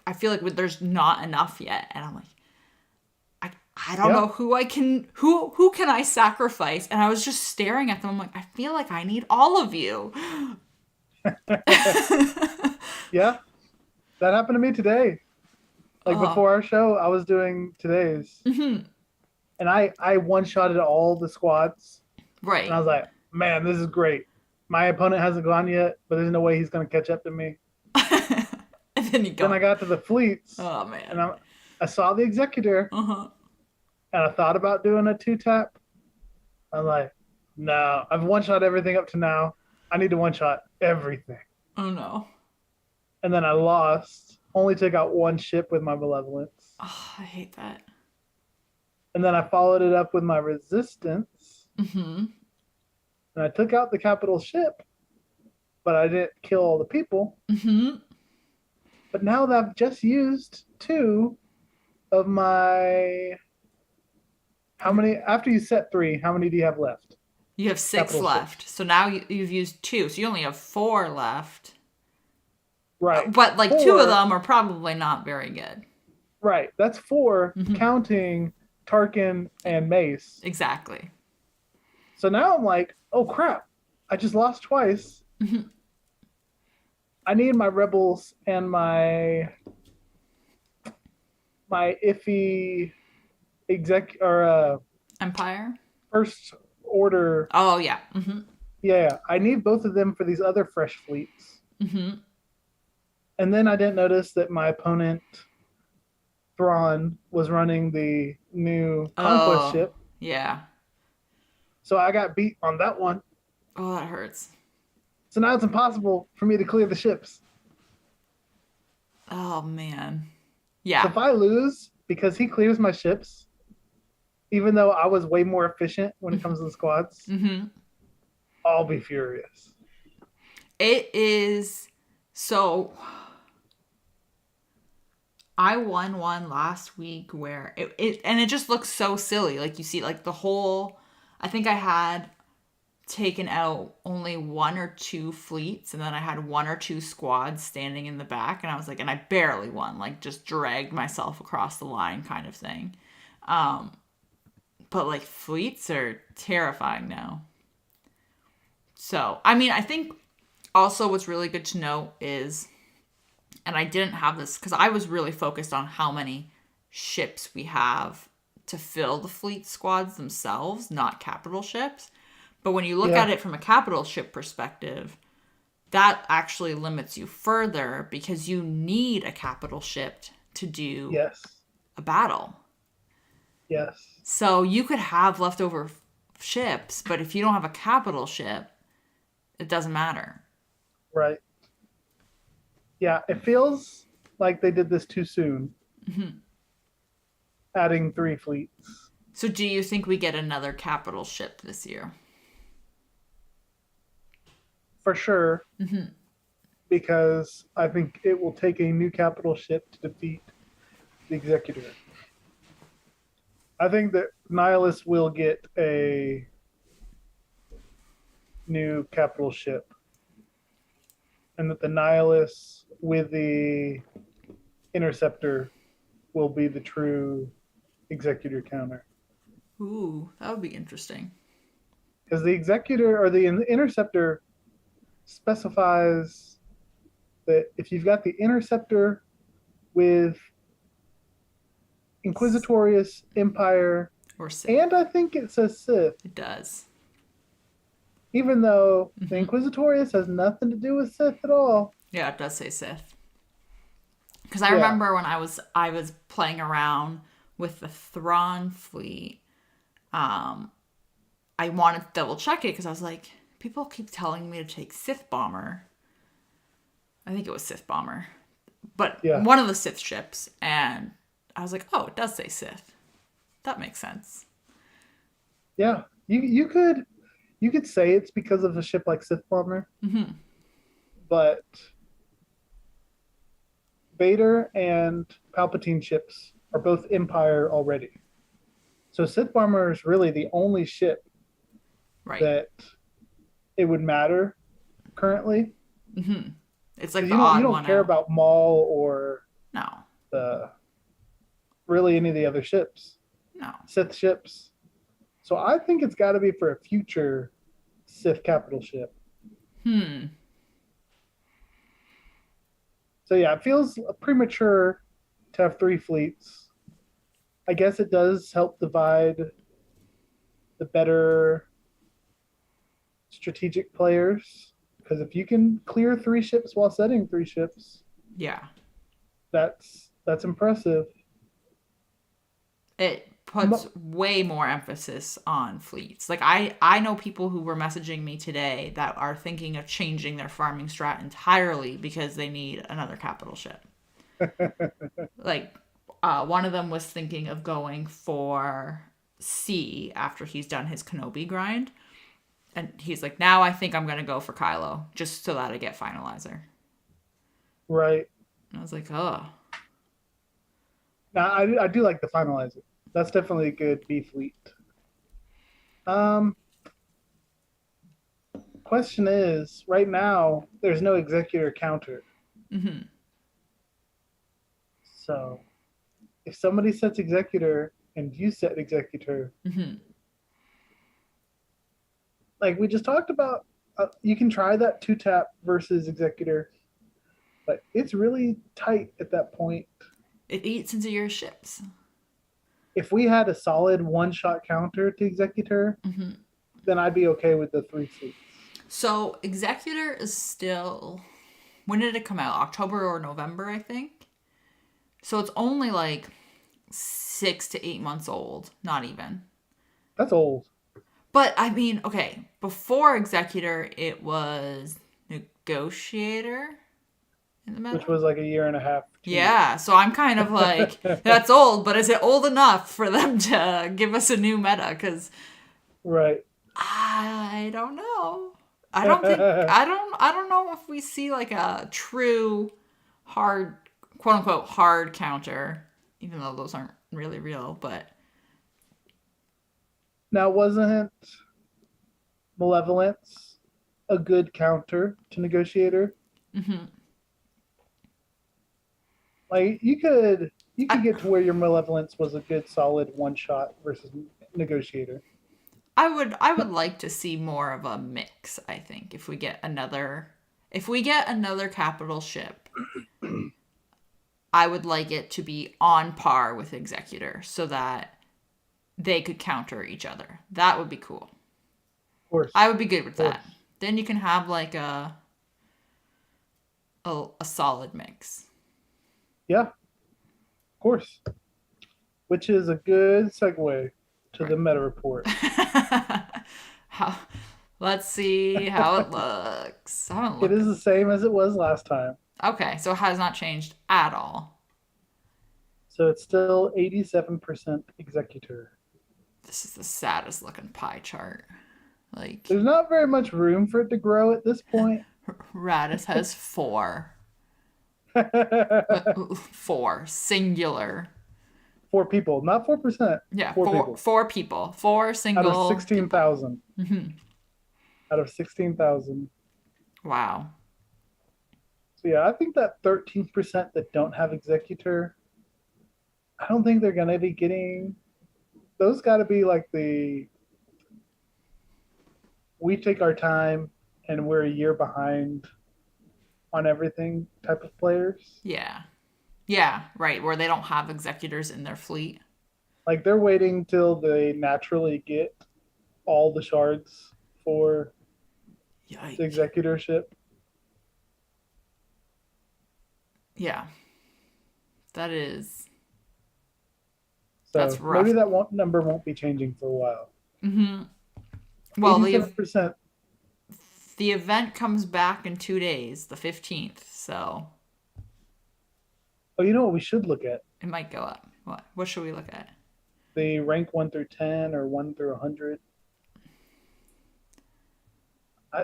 I feel like there's not enough yet, and I'm like, I don't know who can I sacrifice, and I was just staring at them. I'm like, I feel like I need all of you. Yeah, that happened to me today. Like before our show, I was doing today's, and I one-shotted all the squads, Right. and I was like, man, this is great. My opponent hasn't gone yet, but there's no way he's going to catch up to me. And then you Then I go. got to the fleets, Oh and man. I saw the executor, Uh-huh. and I thought about doing a two tap. I'm like, no, I've one shot everything up to now. I need to one shot everything. Oh no. And then I lost, only took out one ship with my malevolence. Oh, I hate that. And then I followed it up with my resistance, Mm-hmm. and I took out the capital ship, but I didn't kill all the people. Mm-hmm. But now that I've just used two of my, how many, after you set three, how many do you have left? You have 6 Capital left. ships. So now you've used 2. So you only have 4 left. Right. But like 2 of Four, them are probably not very good. right. That's four, Mm-hmm. counting Tarkin and Mace. Exactly. So now I'm like, oh crap, I just lost twice. Mm-hmm. I need my rebels and my iffy exec or Empire? first order. Oh, yeah. Mm-hmm. Yeah, I need both of them for these other fresh fleets. Mm-hmm. And then I didn't notice that my opponent Thrawn was running the new conquest Oh, ship. yeah. So I got beat on that one. Oh, that hurts. So now it's impossible for me to clear the ships. Oh, man. So Yeah. if I lose because he clears my ships, even though I was way more efficient when it comes to the squads, Mm-hmm. I'll be furious. It is so. I won one last week where it just looks so silly. Like you see, like the whole. I think I had taken out only 1 or 2 fleets, and then I had 1 or 2 squads standing in the back, and I was like, and I barely won, like just dragged myself across the line, kind of thing. But like fleets are terrifying now. So I mean, I think also what's really good to know is, and I didn't have this because I was really focused on how many ships we have to fill the fleet squads themselves, not capital ships. But when you look Yeah. at it from a capital ship perspective, that actually limits you further because you need a capital ship to do Yes. a battle. Yes. So you could have leftover ships, but if you don't have a capital ship, it doesn't matter. Right. Yeah. It feels like they did this too soon, adding 3 fleets. So do you think we get another capital ship this year? For sure. Because I think it will take a new capital ship to defeat the executor. I think that Nihilus will get a new capital ship, and that the Nihilus with the Interceptor will be the true executor counter. Ooh, that would be interesting. Because the executor or the Interceptor specifies that if you've got the Interceptor with Inquisitorius, Empire, Or Sith. and I think it says Sith, It does. even though the Inquisitorius has nothing to do with Sith at all. Yeah, it does say Sith. Because I Yeah. remember when I was playing around with the Thrawn fleet, I wanted to double check it because I was like, people keep telling me to take Sith Bomber. I think it was Sith Bomber, but Yeah. one of the Sith ships, and I was like, oh, it does say Sith. That makes sense. Yeah, you could say it's because of a ship like Sith Bomber, but Vader and Palpatine ships are both Empire already. So Sith Bomber is really the only ship Right. that it would matter currently. It's like 'Cause the you odd don't one care out. about Maul or No. the really any of the other ships, No. Sith ships. So I think it's got to be for a future Sith capital ship. So yeah, it feels premature to have 3 fleets. I guess it does help divide the better strategic players, because if you can clear 3 ships while setting 3 ships, Yeah. that's impressive. It puts way more emphasis on fleets. Like I know people who were messaging me today that are thinking of changing their farming strat entirely because they need another capital ship. Like one of them was thinking of going for C after he's done his Kenobi grind. And he's like, now I think I'm going to go for Kylo just so that I get Finalizer. Right. And I was like, oh. Now, I do like the Finalizer. That's definitely a good B fleet. Question is, right now, there's no executor counter. Mm-hmm. So, if somebody sets executor and you set executor, Mm-hmm. like we just talked about, you can try that 2-tap versus executor, but it's really tight at that point. It eats into your ships. If we had a solid 1-shot counter to executor, Mm-hmm. then I'd be okay with the 3 fleets. So Executor is still, when did it come out? October or November, I think. So it's only like 6 to 8 months old, not even. That's old. But I mean, okay, before Executor, it was Negotiator in the meta. Which was like a year and a half. Yeah, so I'm kind of like, that's old, but is it old enough for them to give us a new meta? Because right. I don't know. I don't know if we see like a true hard, quote unquote, hard counter, even though those aren't really real, but. Now, wasn't Malevolence a good counter to Negotiator? Mm-hmm. Like you could get to where your Malevolence was a good solid 1-shot versus Negotiator. I would like to see more of a mix, I think, if we get another capital ship. I would like it to be on par with Executor so that they could counter each other. That would be cool. Of course. I would be good with that. Then you can have like a solid mix. Yeah. Of course. Which is a good segue to the meta report. Let's see how it looks. It is the same as it was last time. Okay, so it has not changed at all. So it's still 87% Executor. This is the saddest looking pie chart. Like, there's not very much room for it to grow at this point. Radis has 4. 4 singular. 4 people, not 4%. Yeah, 4 people. 4 single. Out of 16,000. Mm-hmm. Out of 16,000. Wow. So yeah, I think that 13% that don't have executor, I don't think they're gonna be getting. Those got to be like the. We take our time, and we're a year behind on everything type of players. Yeah. Yeah, right, where they don't have executors in their fleet. Like they're waiting till they naturally get all the shards for Yikes. the executorship. Yeah. That is. So that's rough. Maybe that number won't be changing for a while. Mm-hmm. Well, 87%. The event comes back in 2 days, the 15th, so. Oh, you know what we should look at? It might go up. What should we look at? The rank 1 through 10 or 1 through 100.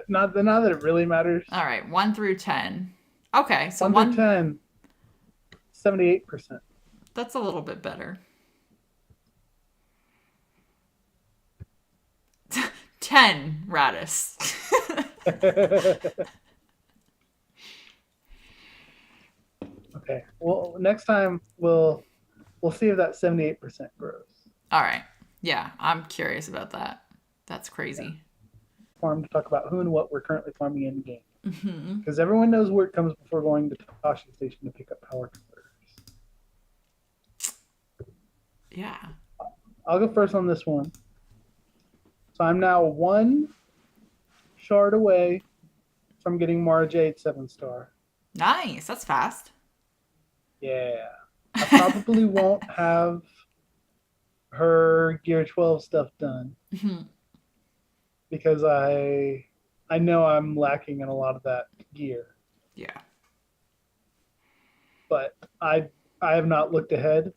Not that it really matters. All right, 1 through 10. Okay, so 1 through 10, 78%. That's a little bit better. 10 Radis. Okay. Well, next time we'll see if that 78% grows. All right. Yeah, I'm curious about that. That's crazy. Yeah. Farm to talk about who and what we're currently farming in the game. Mm-hmm. Because everyone knows where it comes before going to Toshi Station to pick up power converters. Yeah. I'll go first on this one. So I'm now 1 shard away from getting Mara Jade 7-star. Nice. That's fast. Yeah. I probably won't have her Gear 12 stuff done because I know I'm lacking in a lot of that gear. Yeah. But I have not looked ahead,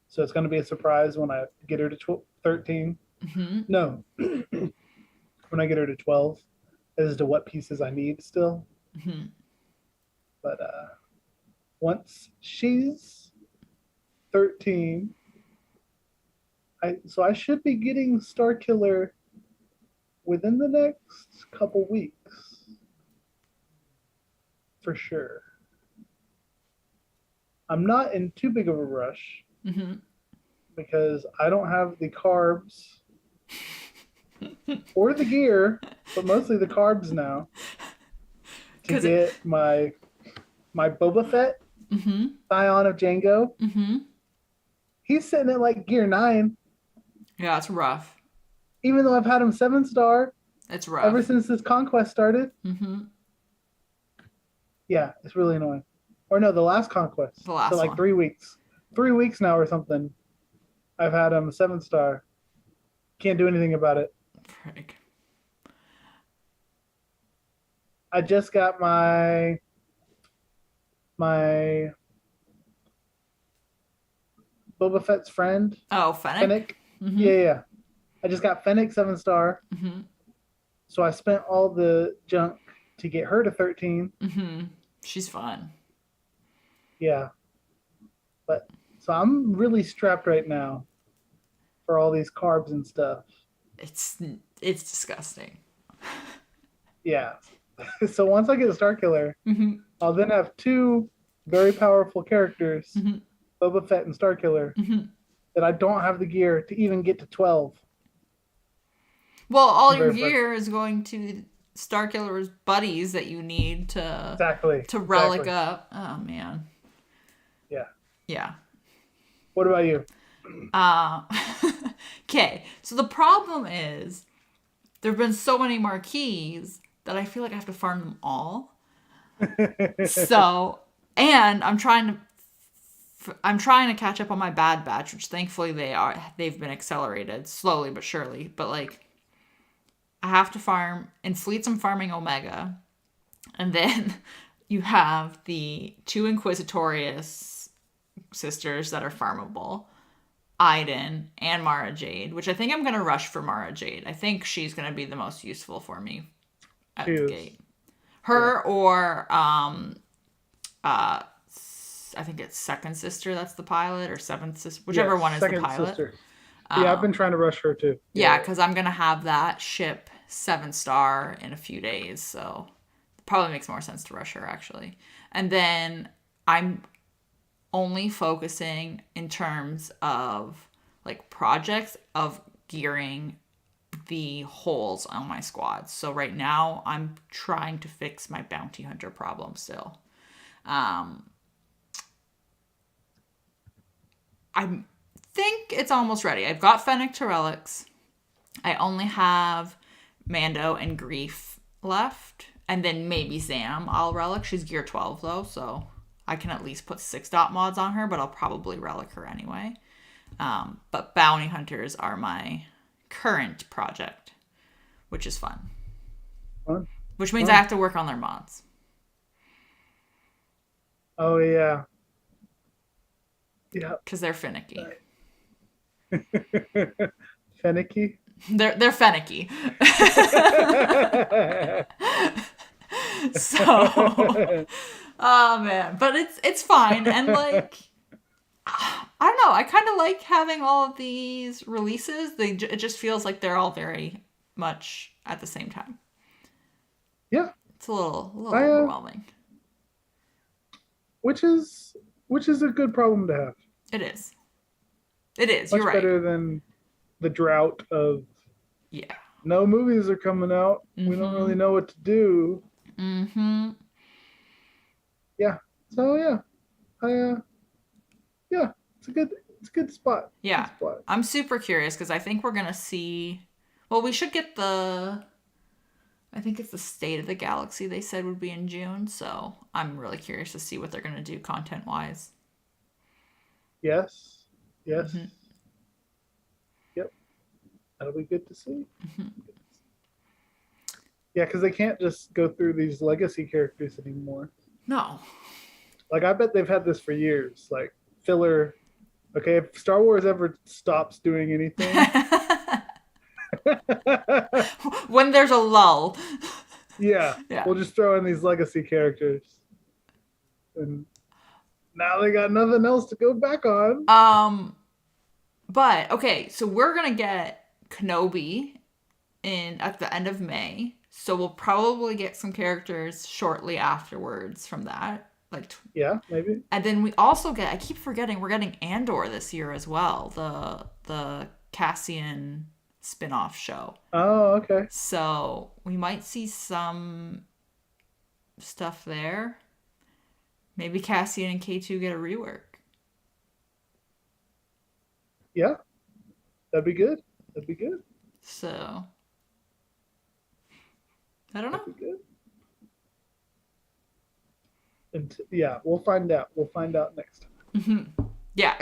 so it's going to be a surprise when I get her to 13. No, when I get her to 12, as to what pieces I need still. But once she's 13, I should be getting Starkiller within the next couple weeks, for sure. I'm not in too big of a rush because I don't have the carbs or the gear, but mostly the carbs now to get my Boba Fett Scion of Django. He's sitting at like Gear 9. Yeah, it's rough. Even though I've had him 7-star. It's rough. Ever since this conquest started. Yeah, it's really annoying. Or no, the last conquest. The last so like one. 3 weeks. 3 weeks now or something. I've had him 7-star. Can't do anything about it. Frick. I just got my Boba Fett's friend. Oh, Fennec? Yeah. I just got Fennec 7-star. So I spent all the junk to get her to 13. She's fun. Yeah. But so I'm really strapped right now for all these carbs and stuff. It's disgusting. Yeah. So once I get a Starkiller, I'll then have 2 very powerful characters, Boba Fett and Starkiller, that I don't have the gear to even get to 12. Well, all your gear is going to Starkiller's buddies that you need to relic up. Oh man. Yeah. What about you? Okay, so the problem is there have been so many marquees that I feel like I have to farm them all. So, and I'm trying to catch up on my bad batch, which thankfully they've been accelerated slowly but surely. But like, I have to farm in fleets. I'm farming Omega, and then you have the 2 Inquisitorious sisters that are farmable, Iden and Mara Jade, which I think I'm gonna rush for Mara Jade. I think she's gonna be the most useful for me at the gate. Her or I think it's second sister that's the pilot, or seventh sister, whichever one is the pilot. Sister. Yeah, I've been trying to rush her too. Yeah, because I'm gonna have that ship 7-star in a few days, so it probably makes more sense to rush her actually. And then I'm only focusing in terms of like projects of gearing the holes on my squads. So right now I'm trying to fix my bounty hunter problem still. I think it's almost ready. I've got Fennec to relics. I only have Mando and Grief left, and then maybe Zam I'll relic. She's gear 12 though, so I can at least put 6 dot mods on her, but I'll probably relic her anyway. But bounty hunters are my current project, which is fun. Which means I have to work on their mods. Oh yeah. Yeah. Because they're finicky. Finicky? They're finicky. So, oh man, but it's fine, and like, I don't know, I kind of like having all of these releases. It just feels like they're all very much at the same time. Yeah, it's a little overwhelming. Which is a good problem to have. It is. You're right. Much better than the drought of no movies are coming out. We don't really know what to do. Yeah. So yeah, it's a good spot. Yeah, good spot. I'm super curious because I think we're gonna see. Well, we should get the I think it's the State of the Galaxy they said would be in June, so I'm really curious to see what they're going to do content-wise. Yes. Yes. Mm-hmm. Yep. That'll be good to see. Yeah, because they can't just go through these legacy characters anymore. No. Like, I bet they've had this for years. Like, filler. Okay, if Star Wars ever stops doing anything, When there's a lull. yeah, Yeah. we'll just throw in these legacy characters. And now they got nothing else to go back on. But okay, so we're gonna get Kenobi in at the end of May. So we'll probably get some characters shortly afterwards from that. Yeah, maybe. And then we also get, I keep forgetting, we're getting Andor this year as well. The Cassian spin-off show. Oh, okay. So we might see some stuff there. Maybe Cassian and K2 get a rework. Yeah, that'd be good. That'd be good. So I don't know. That'd be good. And yeah, we'll find out. We'll find out next time. Mm-hmm. Yeah,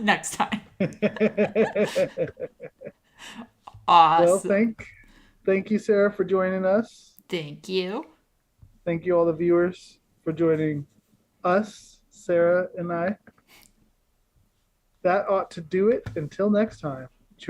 next time. Awesome. Well, thank you, Sarah, for joining us. Thank you. Thank you, all the viewers, for joining us, Sarah and I. That ought to do it. Until next time.